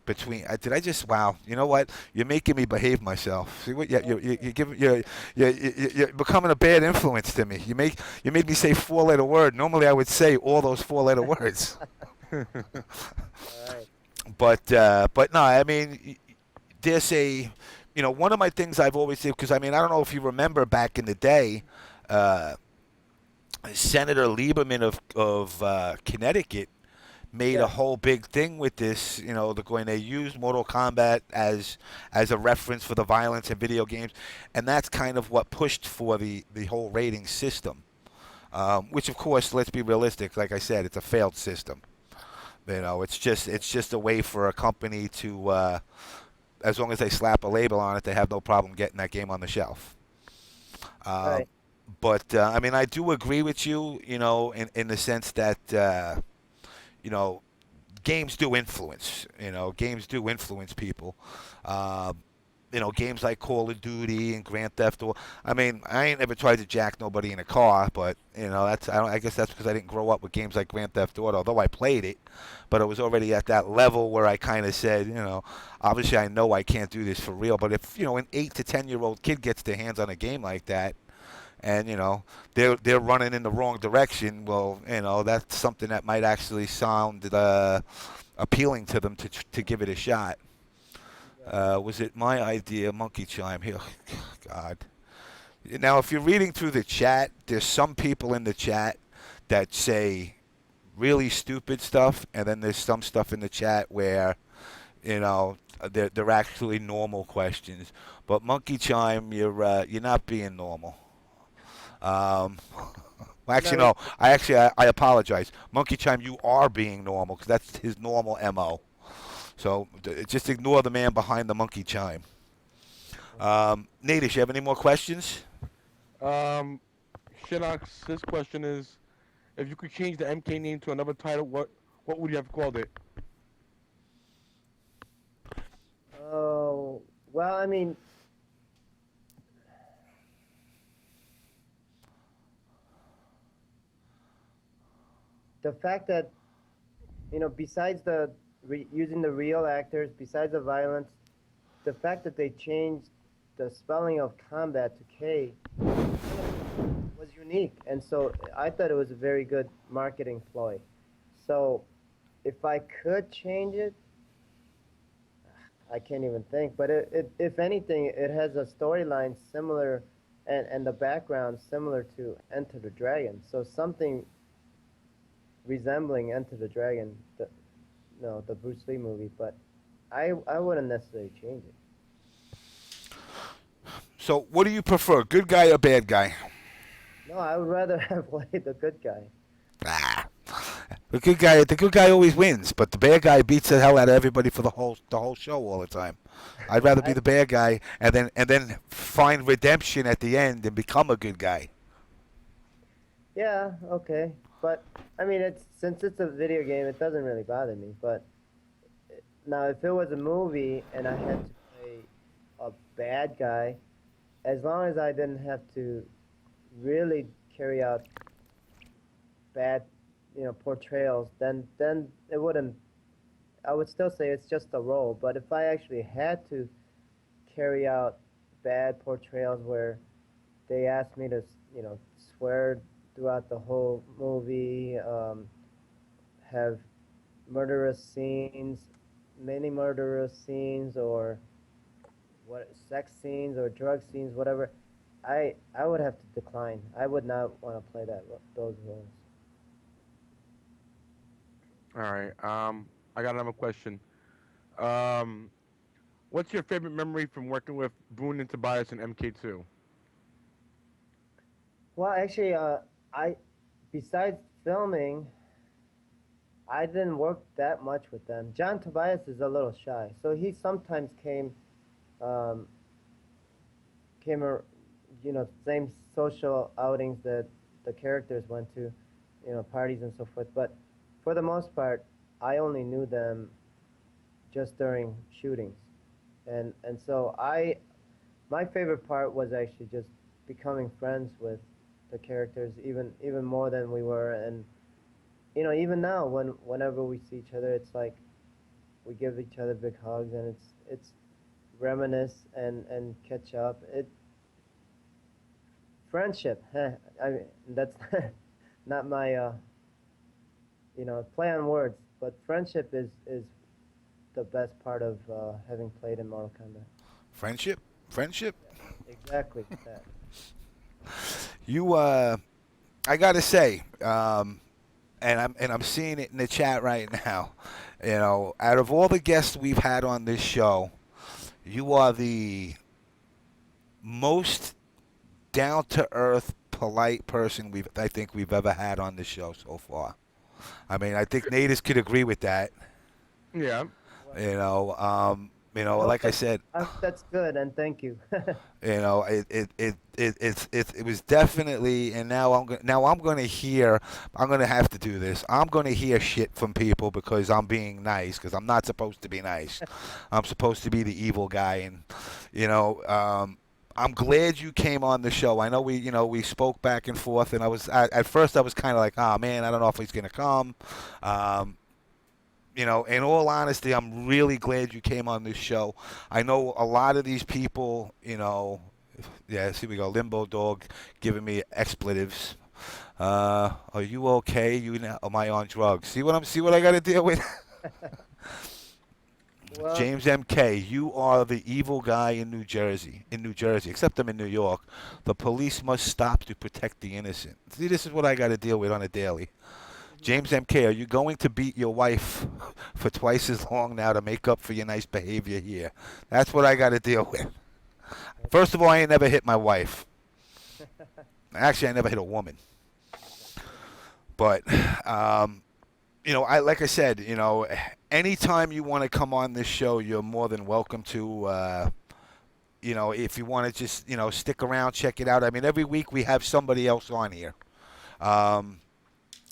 between. Did I just? Wow. You know what? You're making me behave myself. See what? You give you're becoming a bad influence to me. You made me say four-letter word. Normally I would say all those four-letter words. All right. But no, I mean, there's one of my things I've always said, because I mean, I don't know if you remember back in the day, uh, Senator Lieberman of Connecticut made a Yeah. whole big thing with this. When they used Mortal Kombat as a reference for the violence in video games, and that's kind of what pushed for the whole rating system. Which, of course, let's be realistic. Like I said, it's a failed system. It's just a way for a company to, as long as they slap a label on it, they have no problem getting that game on the shelf. Right. But I mean, I do agree with you. In the sense that you know, games do influence. Games do influence people. Uh, games like Call of Duty and Grand Theft Auto. I mean, I ain't ever tried to jack nobody in a car, but I guess that's because I didn't grow up with games like Grand Theft Auto. Although I played it, but I was already at that level where I kind of said, obviously I know I can't do this for real. But if an 8 to 10 year old kid gets their hands on a game like that, and they're running in the wrong direction, well, that's something that might actually sound appealing to them to give it a shot. Right. Was it my idea, Monkey Chime? Here, God. Now, if you're reading through the chat, there's some people in the chat that say really stupid stuff, and then there's some stuff in the chat where, they're actually normal questions. But Monkey Chime, you're not being normal. Well, I'm not actually, really. no. I apologize. Monkey Chime, you are being normal because that's his normal mo. So just ignore the man behind the monkey chime. Natish, you have any more questions? Um, Shinox, his question is, if you could change the MK name to another title, what would you have called it? Oh, well, I mean, the fact that, besides using the real actors, besides the violence, the fact that they changed the spelling of combat to K was unique, and so I thought it was a very good marketing ploy. So if I could change it, I can't even think. But if anything, it has a storyline similar, and the background similar to Enter the Dragon. So something resembling Enter the Dragon, the Bruce Lee movie. But I wouldn't necessarily change it. So, what do you prefer, good guy or bad guy? No, I would rather have played the good guy. Ah, the good guy always wins, but the bad guy beats the hell out of everybody for the whole show all the time. I'd rather be I, the bad guy and then find redemption at the end and become a good guy. yeah, okay. But I mean, since it's a video game, it doesn't really bother me. But now, if it was a movie and I had to play a bad guy, as long as I didn't have to really carry out bad, portrayals, then it wouldn't. I would still say it's just a role. But if I actually had to carry out bad portrayals where they asked me to, swear throughout the whole movie, have murderous scenes, many murderous scenes, or sex scenes or drug scenes, whatever, I would have to decline. I would not want to play those roles. All right. I got another question. Um, what's your favorite memory from working with Boone and Tobias and MK2? Well, actually, I besides filming, I didn't work that much with them. John Tobias is a little shy, so he sometimes um, same social outings that the characters went to, parties and so forth. But for the most part, I only knew them just during shootings, and so my favorite part was actually just becoming friends with the characters even more than we were, and even now whenever we see each other, it's like we give each other big hugs, and it's reminisce and catch up. Friendship. I mean, that's not my play on words, but friendship is the best part of having played in Mortal Kombat. Friendship. Exactly that. You, I gotta say, and I'm seeing it in the chat right now. Out of all the guests we've had on this show, you are the most down to earth, polite person I think we've ever had on the show so far. I mean, I think Natus could agree with that. Yeah. I hope Like I said, that's good, and thank you. it was definitely, and now I'm gonna hear, I'm gonna have to do this. I'm gonna hear shit from people because I'm being nice, because I'm not supposed to be nice. I'm supposed to be the evil guy, and I'm glad you came on the show. I know we spoke back and forth, and at first I was kind of like, oh man, I don't know if he's gonna come. In all honesty, I'm really glad you came on this show. I know a lot of these people, yeah, see we go, Limbo Dog giving me expletives. Are you okay? Am I on drugs? See what I got to deal with? Well, James MK, you are the evil guy in New Jersey, except I'm in New York. The police must stop to protect the innocent. See, this is what I got to deal with on a daily. James MK, are you going to beat your wife for twice as long now to make up for your nice behavior here? That's what I got to deal with. First of all, I ain't never hit my wife. Actually, I never hit a woman. But, like I said, anytime you want to come on this show, you're more than welcome to. If you want to just, stick around, check it out. I mean, every week we have somebody else on here.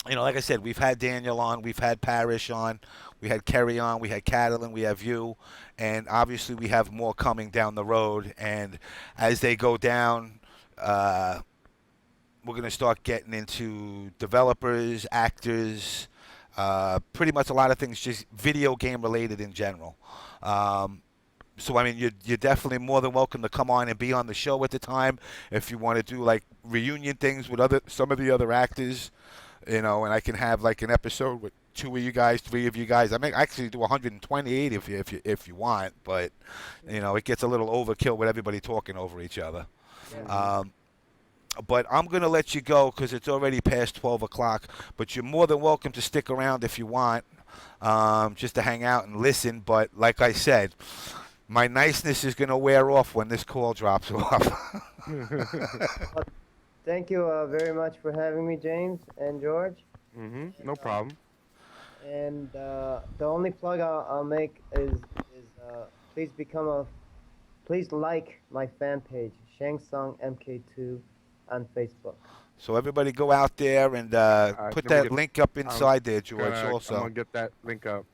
Like I said, we've had Daniel on, we've had Parrish on, we had Kerry on, we had Catalan, we have you, and obviously we have more coming down the road. And as they go down, we're going to start getting into developers, actors, pretty much a lot of things, just video game related in general. So I mean, you're definitely more than welcome to come on and be on the show at the time if you want to do like reunion things with other some of the other actors, and I can have like an episode with two of you guys, three of you guys. I may actually do 128 if you want, but it gets a little overkill with everybody talking over each other. Yeah. Um, but I'm gonna let you go because it's already past 12 o'clock. But you're more than welcome to stick around if you want, just to hang out and listen. But like I said, my niceness is gonna wear off when this call drops off. Well, thank you very much for having me, James and George. No problem. And the only plug I'll make is please please like my fan page, Shang Tsung MK2 on Facebook. So everybody go out there and put Let me that get. link up I'm inside there, George. I'm Also, gonna get that link up.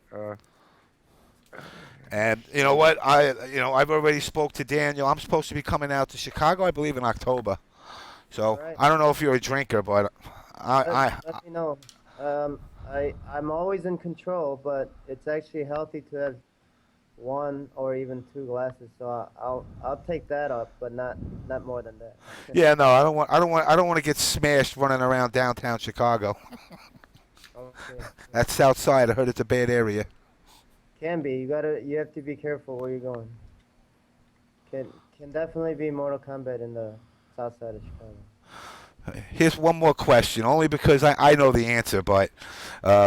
and you know what? I've already spoke to Daniel. I'm supposed to be coming out to Chicago, I believe, in October. All So right. I don't know if you're a drinker, but Let me know. I'm always in control, but it's actually healthy to have one or even two glasses. So I'll take that up, but not more than that. yeah, no, I don't want to get smashed running around downtown Chicago. Okay. That's South Side. I heard it's a bad area. Can be. You have to be careful where you're going. Can definitely be Mortal Kombat in the south side of Chicago. Here's one more question, only because I know the answer, but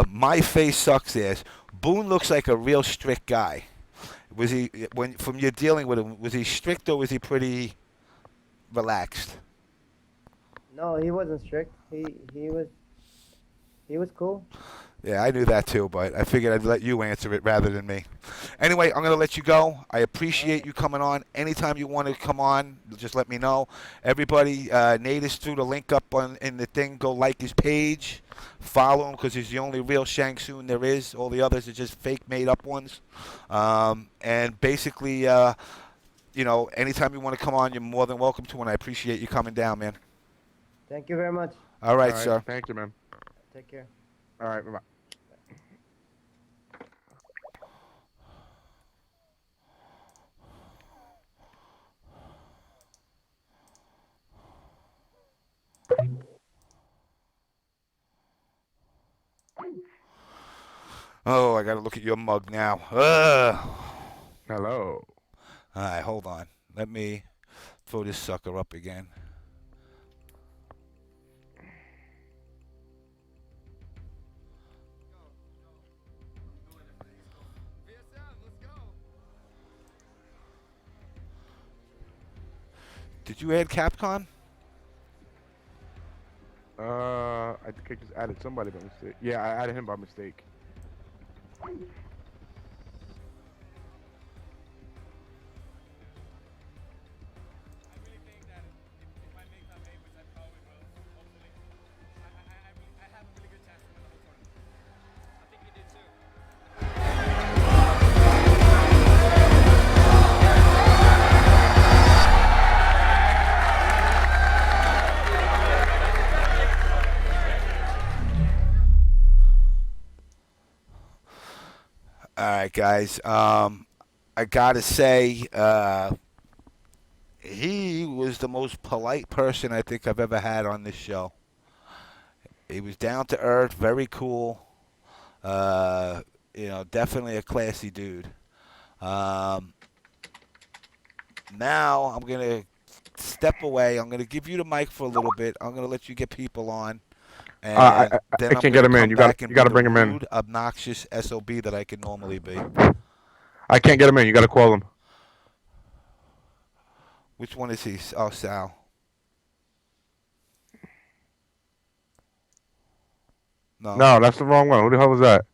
my face sucks ass. Boone looks like a real strict guy. Was he, when from your dealing with him, was he strict or was he pretty relaxed? No, he wasn't strict. He was cool. Yeah, I knew that too, but I figured I'd let you answer it rather than me. Anyway, I'm going to let you go. I appreciate you coming on. Anytime you want to come on, just let me know. Everybody, Natus threw the link up in the thing. Go like his page. Follow him because he's the only real Shang Tsung there is. All the others are just fake made-up ones. And basically, anytime you want to come on, you're more than welcome to, and I appreciate you coming down, man. Thank you very much. All right, sir. Thank you, man. Take care. All right. Bye. Oh, I got to look at your mug now. Ugh. Hello. All right, hold on. Let me throw this sucker up again. Did you add Capcom? I think I just added somebody by mistake. Yeah, I added him by mistake. All right, guys. I gotta say, he was the most polite person I think I've ever had on this show. He was down to earth, very cool. Definitely a classy dude. Um, Now I'm gonna step away. I'm gonna give you the mic for a little bit. I'm gonna let you get people on, and then I I'm can't get gonna him in. come You back got and you be got to the bring him in. rude, obnoxious SOB that I can normally be. I can't get him in. You got to call him. Which one is he? Oh, Sal. No. No, that's the wrong one. Who the hell was that?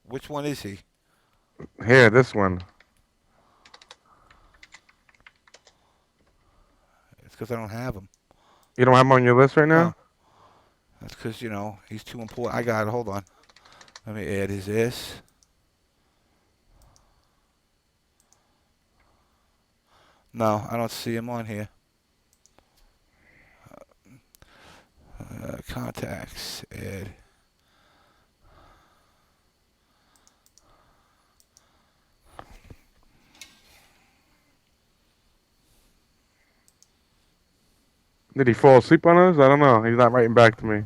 Which one is he? Here, this one. It's because I don't have him. You don't have him on your list right now? No. That's because, he's too important. I got it. Hold on. Let me add his S. No, I don't see him on here. Contacts. Add. Did he fall asleep on us? I don't know. He's not writing back to me.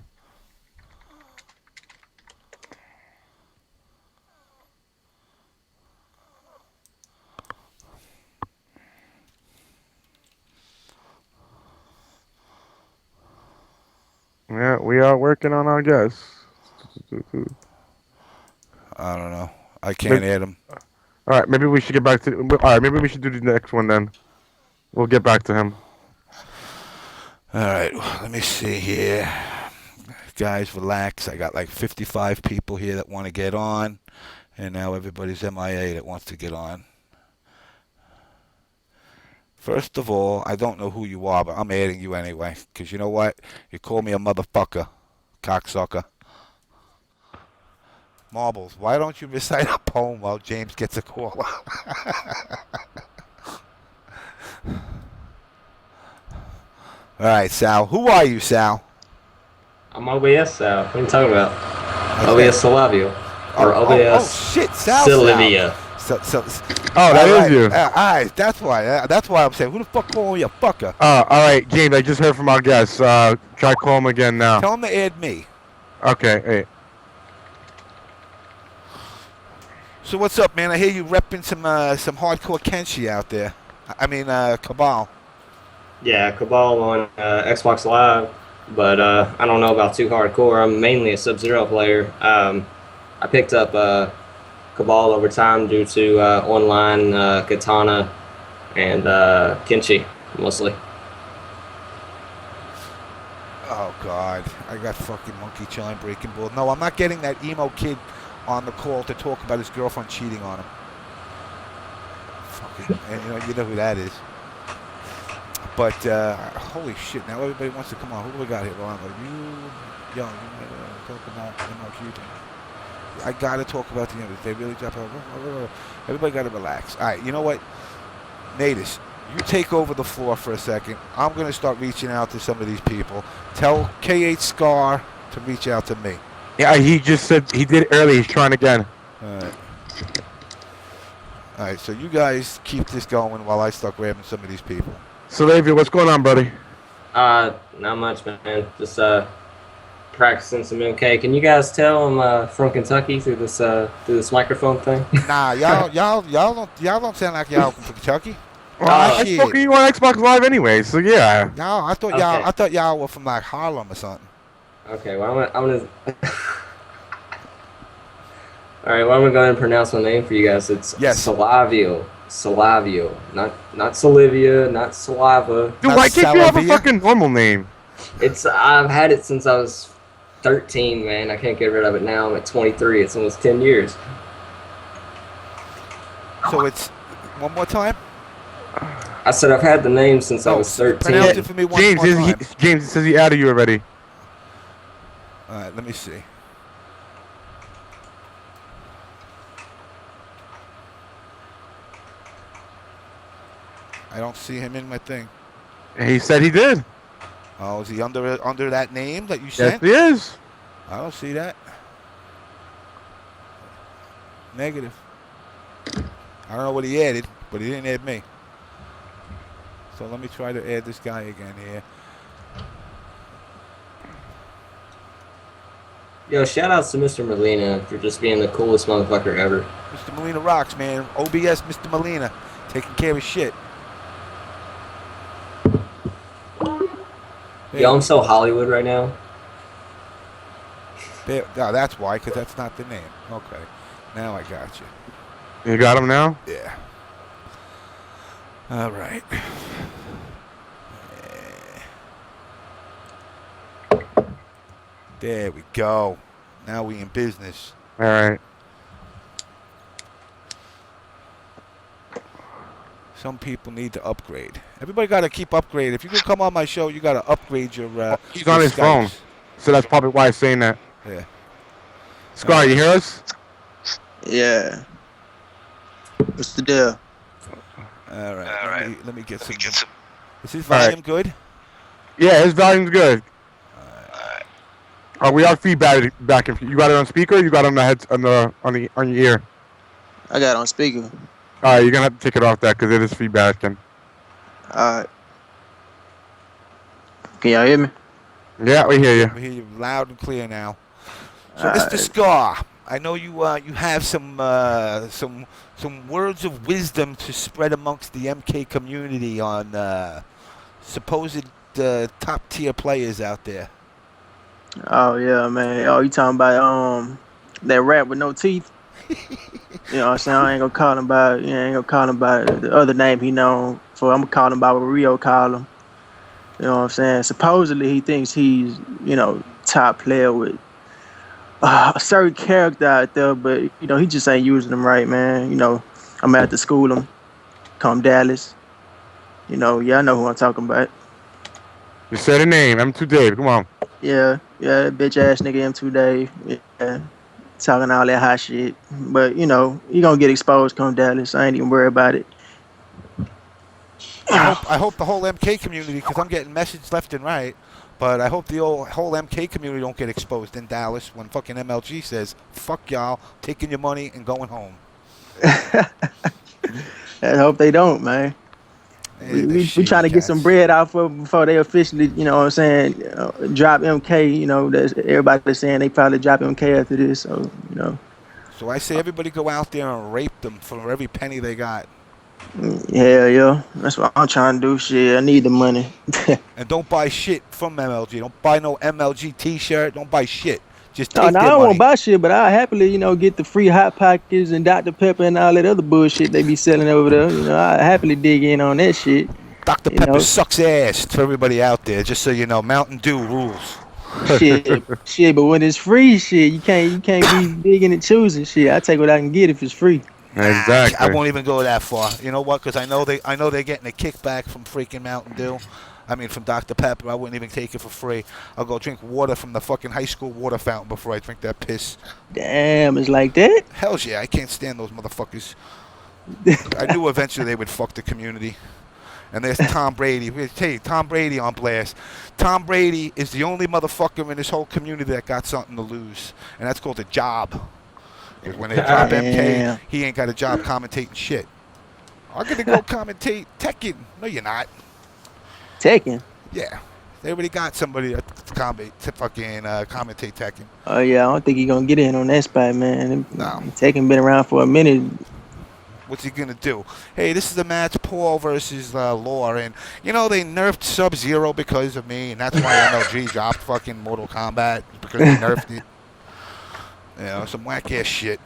Yeah, we are working on our guests. I don't know. I can't add him. All right, maybe we should get back to. All right, maybe we should do the next one then. We'll get back to him. All right, let me see here. Guys, relax. I got like 55 people here that want to get on, and now everybody's MIA that wants to get on. First of all, I don't know who you are, but I'm adding you anyway, because you know what? You call me a motherfucker, cocksucker. Marbles, why don't you recite a poem while James gets a call? All right, Sal. Who are you, Sal? I'm OBS Sal. What are you talking about? Okay. OBS Salivial. Or OBS shit, Sal. Salivia. That is you. All right, that's why. That's why I'm saying, who the fuck calling you a fucker? All right, James. I just heard from our guest. Try call him again now. Tell him to add me. Okay. Hey. So what's up, man? I hear you repping some hardcore Kenshi out there. I mean, Cabal. Yeah, Cabal on Xbox Live, but I don't know about too hardcore. I'm mainly a Sub-Zero player. I picked up Cabal over time due to online Katana and Kenshi, mostly. Oh, God. I got fucking Monkey Chime Breaking Ball. No, I'm not getting that emo kid on the call to talk about his girlfriend cheating on him. Fucking, and you know who that is. But, holy shit, now everybody wants to come on. Who do we got here? Well, you talk about MLQ. I got to talk about the others. They really drop out. Everybody got to relax. All right, you know what? NaTaS, you take over the floor for a second. I'm going to start reaching out to some of these people. Tell K8 Scar to reach out to me. Yeah, he just said he did it early. He's trying again. All right, so you guys keep this going while I start grabbing some of these people. Salivial, what's going on, buddy? Not much, man. Just practicing some MK. Can you guys tell I'm from Kentucky through this microphone thing? Nah, y'all don't sound like y'all from Kentucky. Well, I spoke to you on Xbox Live anyway, so yeah. Y'all, I thought y'all were from like Harlem or something. Okay, well I'm gonna. All right, well I'm gonna go ahead and pronounce my name for you guys. It's Salivial, not Salivia, not Saliva. Dude, why can't you have a fucking normal name? I've had it since I was 13, man. I can't get rid of it now. I'm at 23. It's almost 10 years. So it's one more time. I said I've had the name since I was 13. Pronounce it for me one more time. James says he added you already. All right, let me see. I don't see him in my thing. He said he did. Oh, is he under that name that you sent? Yes, he is. I don't see that. Negative. I don't know what he added, but he didn't add me. So let me try to add this guy again here. Yo, shout outs to Mr. Mileena for just being the coolest motherfucker ever. Mr. Mileena rocks, man. OBS Mr. Mileena. Taking care of shit. Yo, I'm so Hollywood right now. No, that's why, because that's not the name. Okay. Now I got you. You got him now? Yeah. All right. There we go. Now we in business. All right. Some people need to upgrade. Everybody got to keep upgrading. If you can come on my show, you got to upgrade your. He's on his Skypes. phone, so that's probably why he's saying that. Yeah. Scar, you hear us? Yeah. What's the deal? All right. Let me get some. Is his volume good? Yeah, his volume's good. We are feedback back. If you got it on speaker, you got it on the heads on your ear. I got it on speaker. All right, you're gonna have to take it off that because it is feedbacking. Alright. Can y'all hear me? Yeah, we hear you. We hear you loud and clear now. So, Alright. Mr. Scar, I know you have some words of wisdom to spread amongst the MK community on supposed top tier players out there. Oh yeah, man. Oh, you talking about that rat with no teeth? You know what I'm saying? I ain't gonna call him by the other name he known for. I'm gonna call him by what Rio call him. You know what I'm saying? Supposedly he thinks he's, top player with a certain character out there, but he just ain't using them right, man. I'm gonna have to school him. Come Dallas. Yeah, I know who I'm talking about. You said a name. M2 Dave. Come on. Yeah, that bitch ass nigga M2 Dave. Yeah. Talking all that hot shit. But, he gonna get exposed come Dallas. I ain't even worried about it. I hope the whole MK community, because I'm getting messages left and right, but I hope the whole MK community don't get exposed in Dallas when fucking MLG says, fuck y'all, taking your money and going home. I hope they don't, man. Hey, We trying to get some bread out before they officially, drop MK. That's everybody saying they probably drop MK after this. So, So I say everybody go out there and rape them for every penny they got. Yeah. That's what I'm trying to do. Shit, I need the money. And don't buy shit from MLG. Don't buy no MLG t-shirt. Don't buy shit. Just No, take their I don't money. want to buy shit, but I happily, get the free Hot Pockets and Dr. Pepper and all that other bullshit they be selling over there. I happily dig in on that shit. Dr. Pepper sucks ass to everybody out there, just so you know. Mountain Dew rules. Shit, but when it's free, shit, you can't be digging and choosing shit. I take what I can get if it's free. Exactly. I won't even go that far. You know what? Because I know they're getting a kickback from freaking Mountain Dew. I mean, from Dr. Pepper. I wouldn't even take it for free. I'll go drink water from the fucking high school water fountain before I drink that piss. Damn, it's like that? Hells yeah, I can't stand those motherfuckers. I knew eventually they would fuck the community. And there's Tom Brady. We're tell you, Tom Brady on blast. Tom Brady is the only motherfucker in this whole community that got something to lose, and that's called a job. When they drop MK, he ain't got a job commentating shit. I'm gonna go commentate Tekken. No, you're not. Tekken? Yeah, they already got somebody to fucking commentate Tekken. Oh yeah, I don't think he's gonna get in on that spot, man. No. Tekken been around for a minute. What's he gonna do? Hey, this is a match, Paul versus Lore, and they nerfed Sub-Zero because of me, and that's why MLG dropped fucking Mortal Kombat because they nerfed it. Some whack ass shit.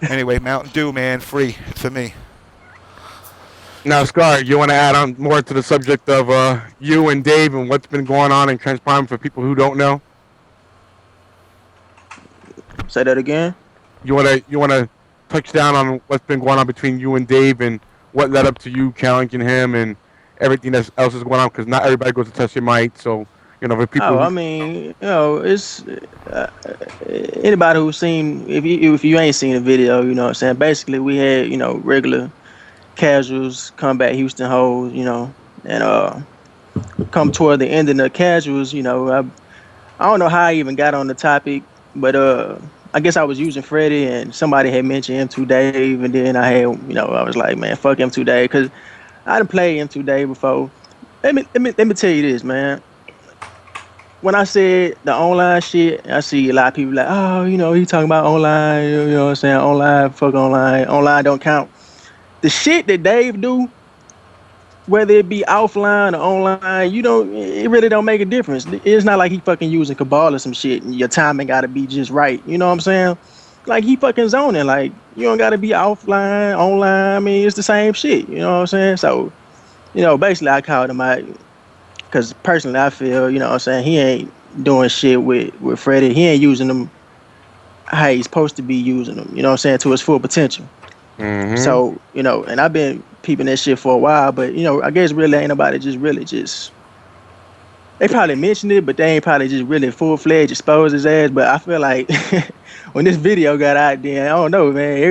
Anyway, Mountain Dew, man, free for me. Now, Scar, you want to add on more to the subject of you and Dave and what's been going on in transpiring for people who don't know? Say that again. You want to touch down on what's been going on between you and Dave and what led up to you challenging him and everything else is going on, because not everybody goes to test your mic. So, for people. I mean, it's anybody who's seen, if you ain't seen the video, you know what I'm saying. Basically, we had regular casuals come back Houston hoes, and come toward the end of the casuals, I don't know how I even got on the topic, but I guess I was using Freddie, and somebody had mentioned M2 Dave, and then I had, I was like, man, fuck M2 Dave, because I done played M2 Dave before. Let me tell you this, man. When I said the online shit, I see a lot of people like, oh, he talking about online, you know what I'm saying, online, fuck online don't count. The shit that Dave do, whether it be offline or online, it really don't make a difference. It's not like he fucking using Cabal or some shit and your timing gotta be just right. You know what I'm saying? Like, he fucking zoning. Like, you don't gotta be offline, online. I mean, it's the same shit. You know what I'm saying? So, basically I called him out because personally I feel, you know what I'm saying, he ain't doing shit with Freddie. He ain't using them how he's supposed to be using them, you know what I'm saying, to his full potential. Mm-hmm. So, and I've been peeping that shit for a while, but, I guess really ain't nobody just, they probably mentioned it, but they ain't probably just really full-fledged exposed his ass. But I feel like when this video got out there, I don't know, man,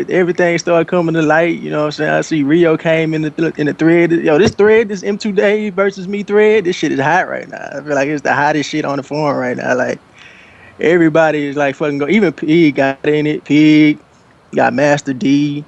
everything started coming to light, you know what I'm saying? I see Rio came in the thread. This thread, this M2 Dave versus me thread, this shit is hot right now. I feel like it's the hottest shit on the forum right now. Like, everybody is like fucking go. Even Pig got in it. Pig got Master D.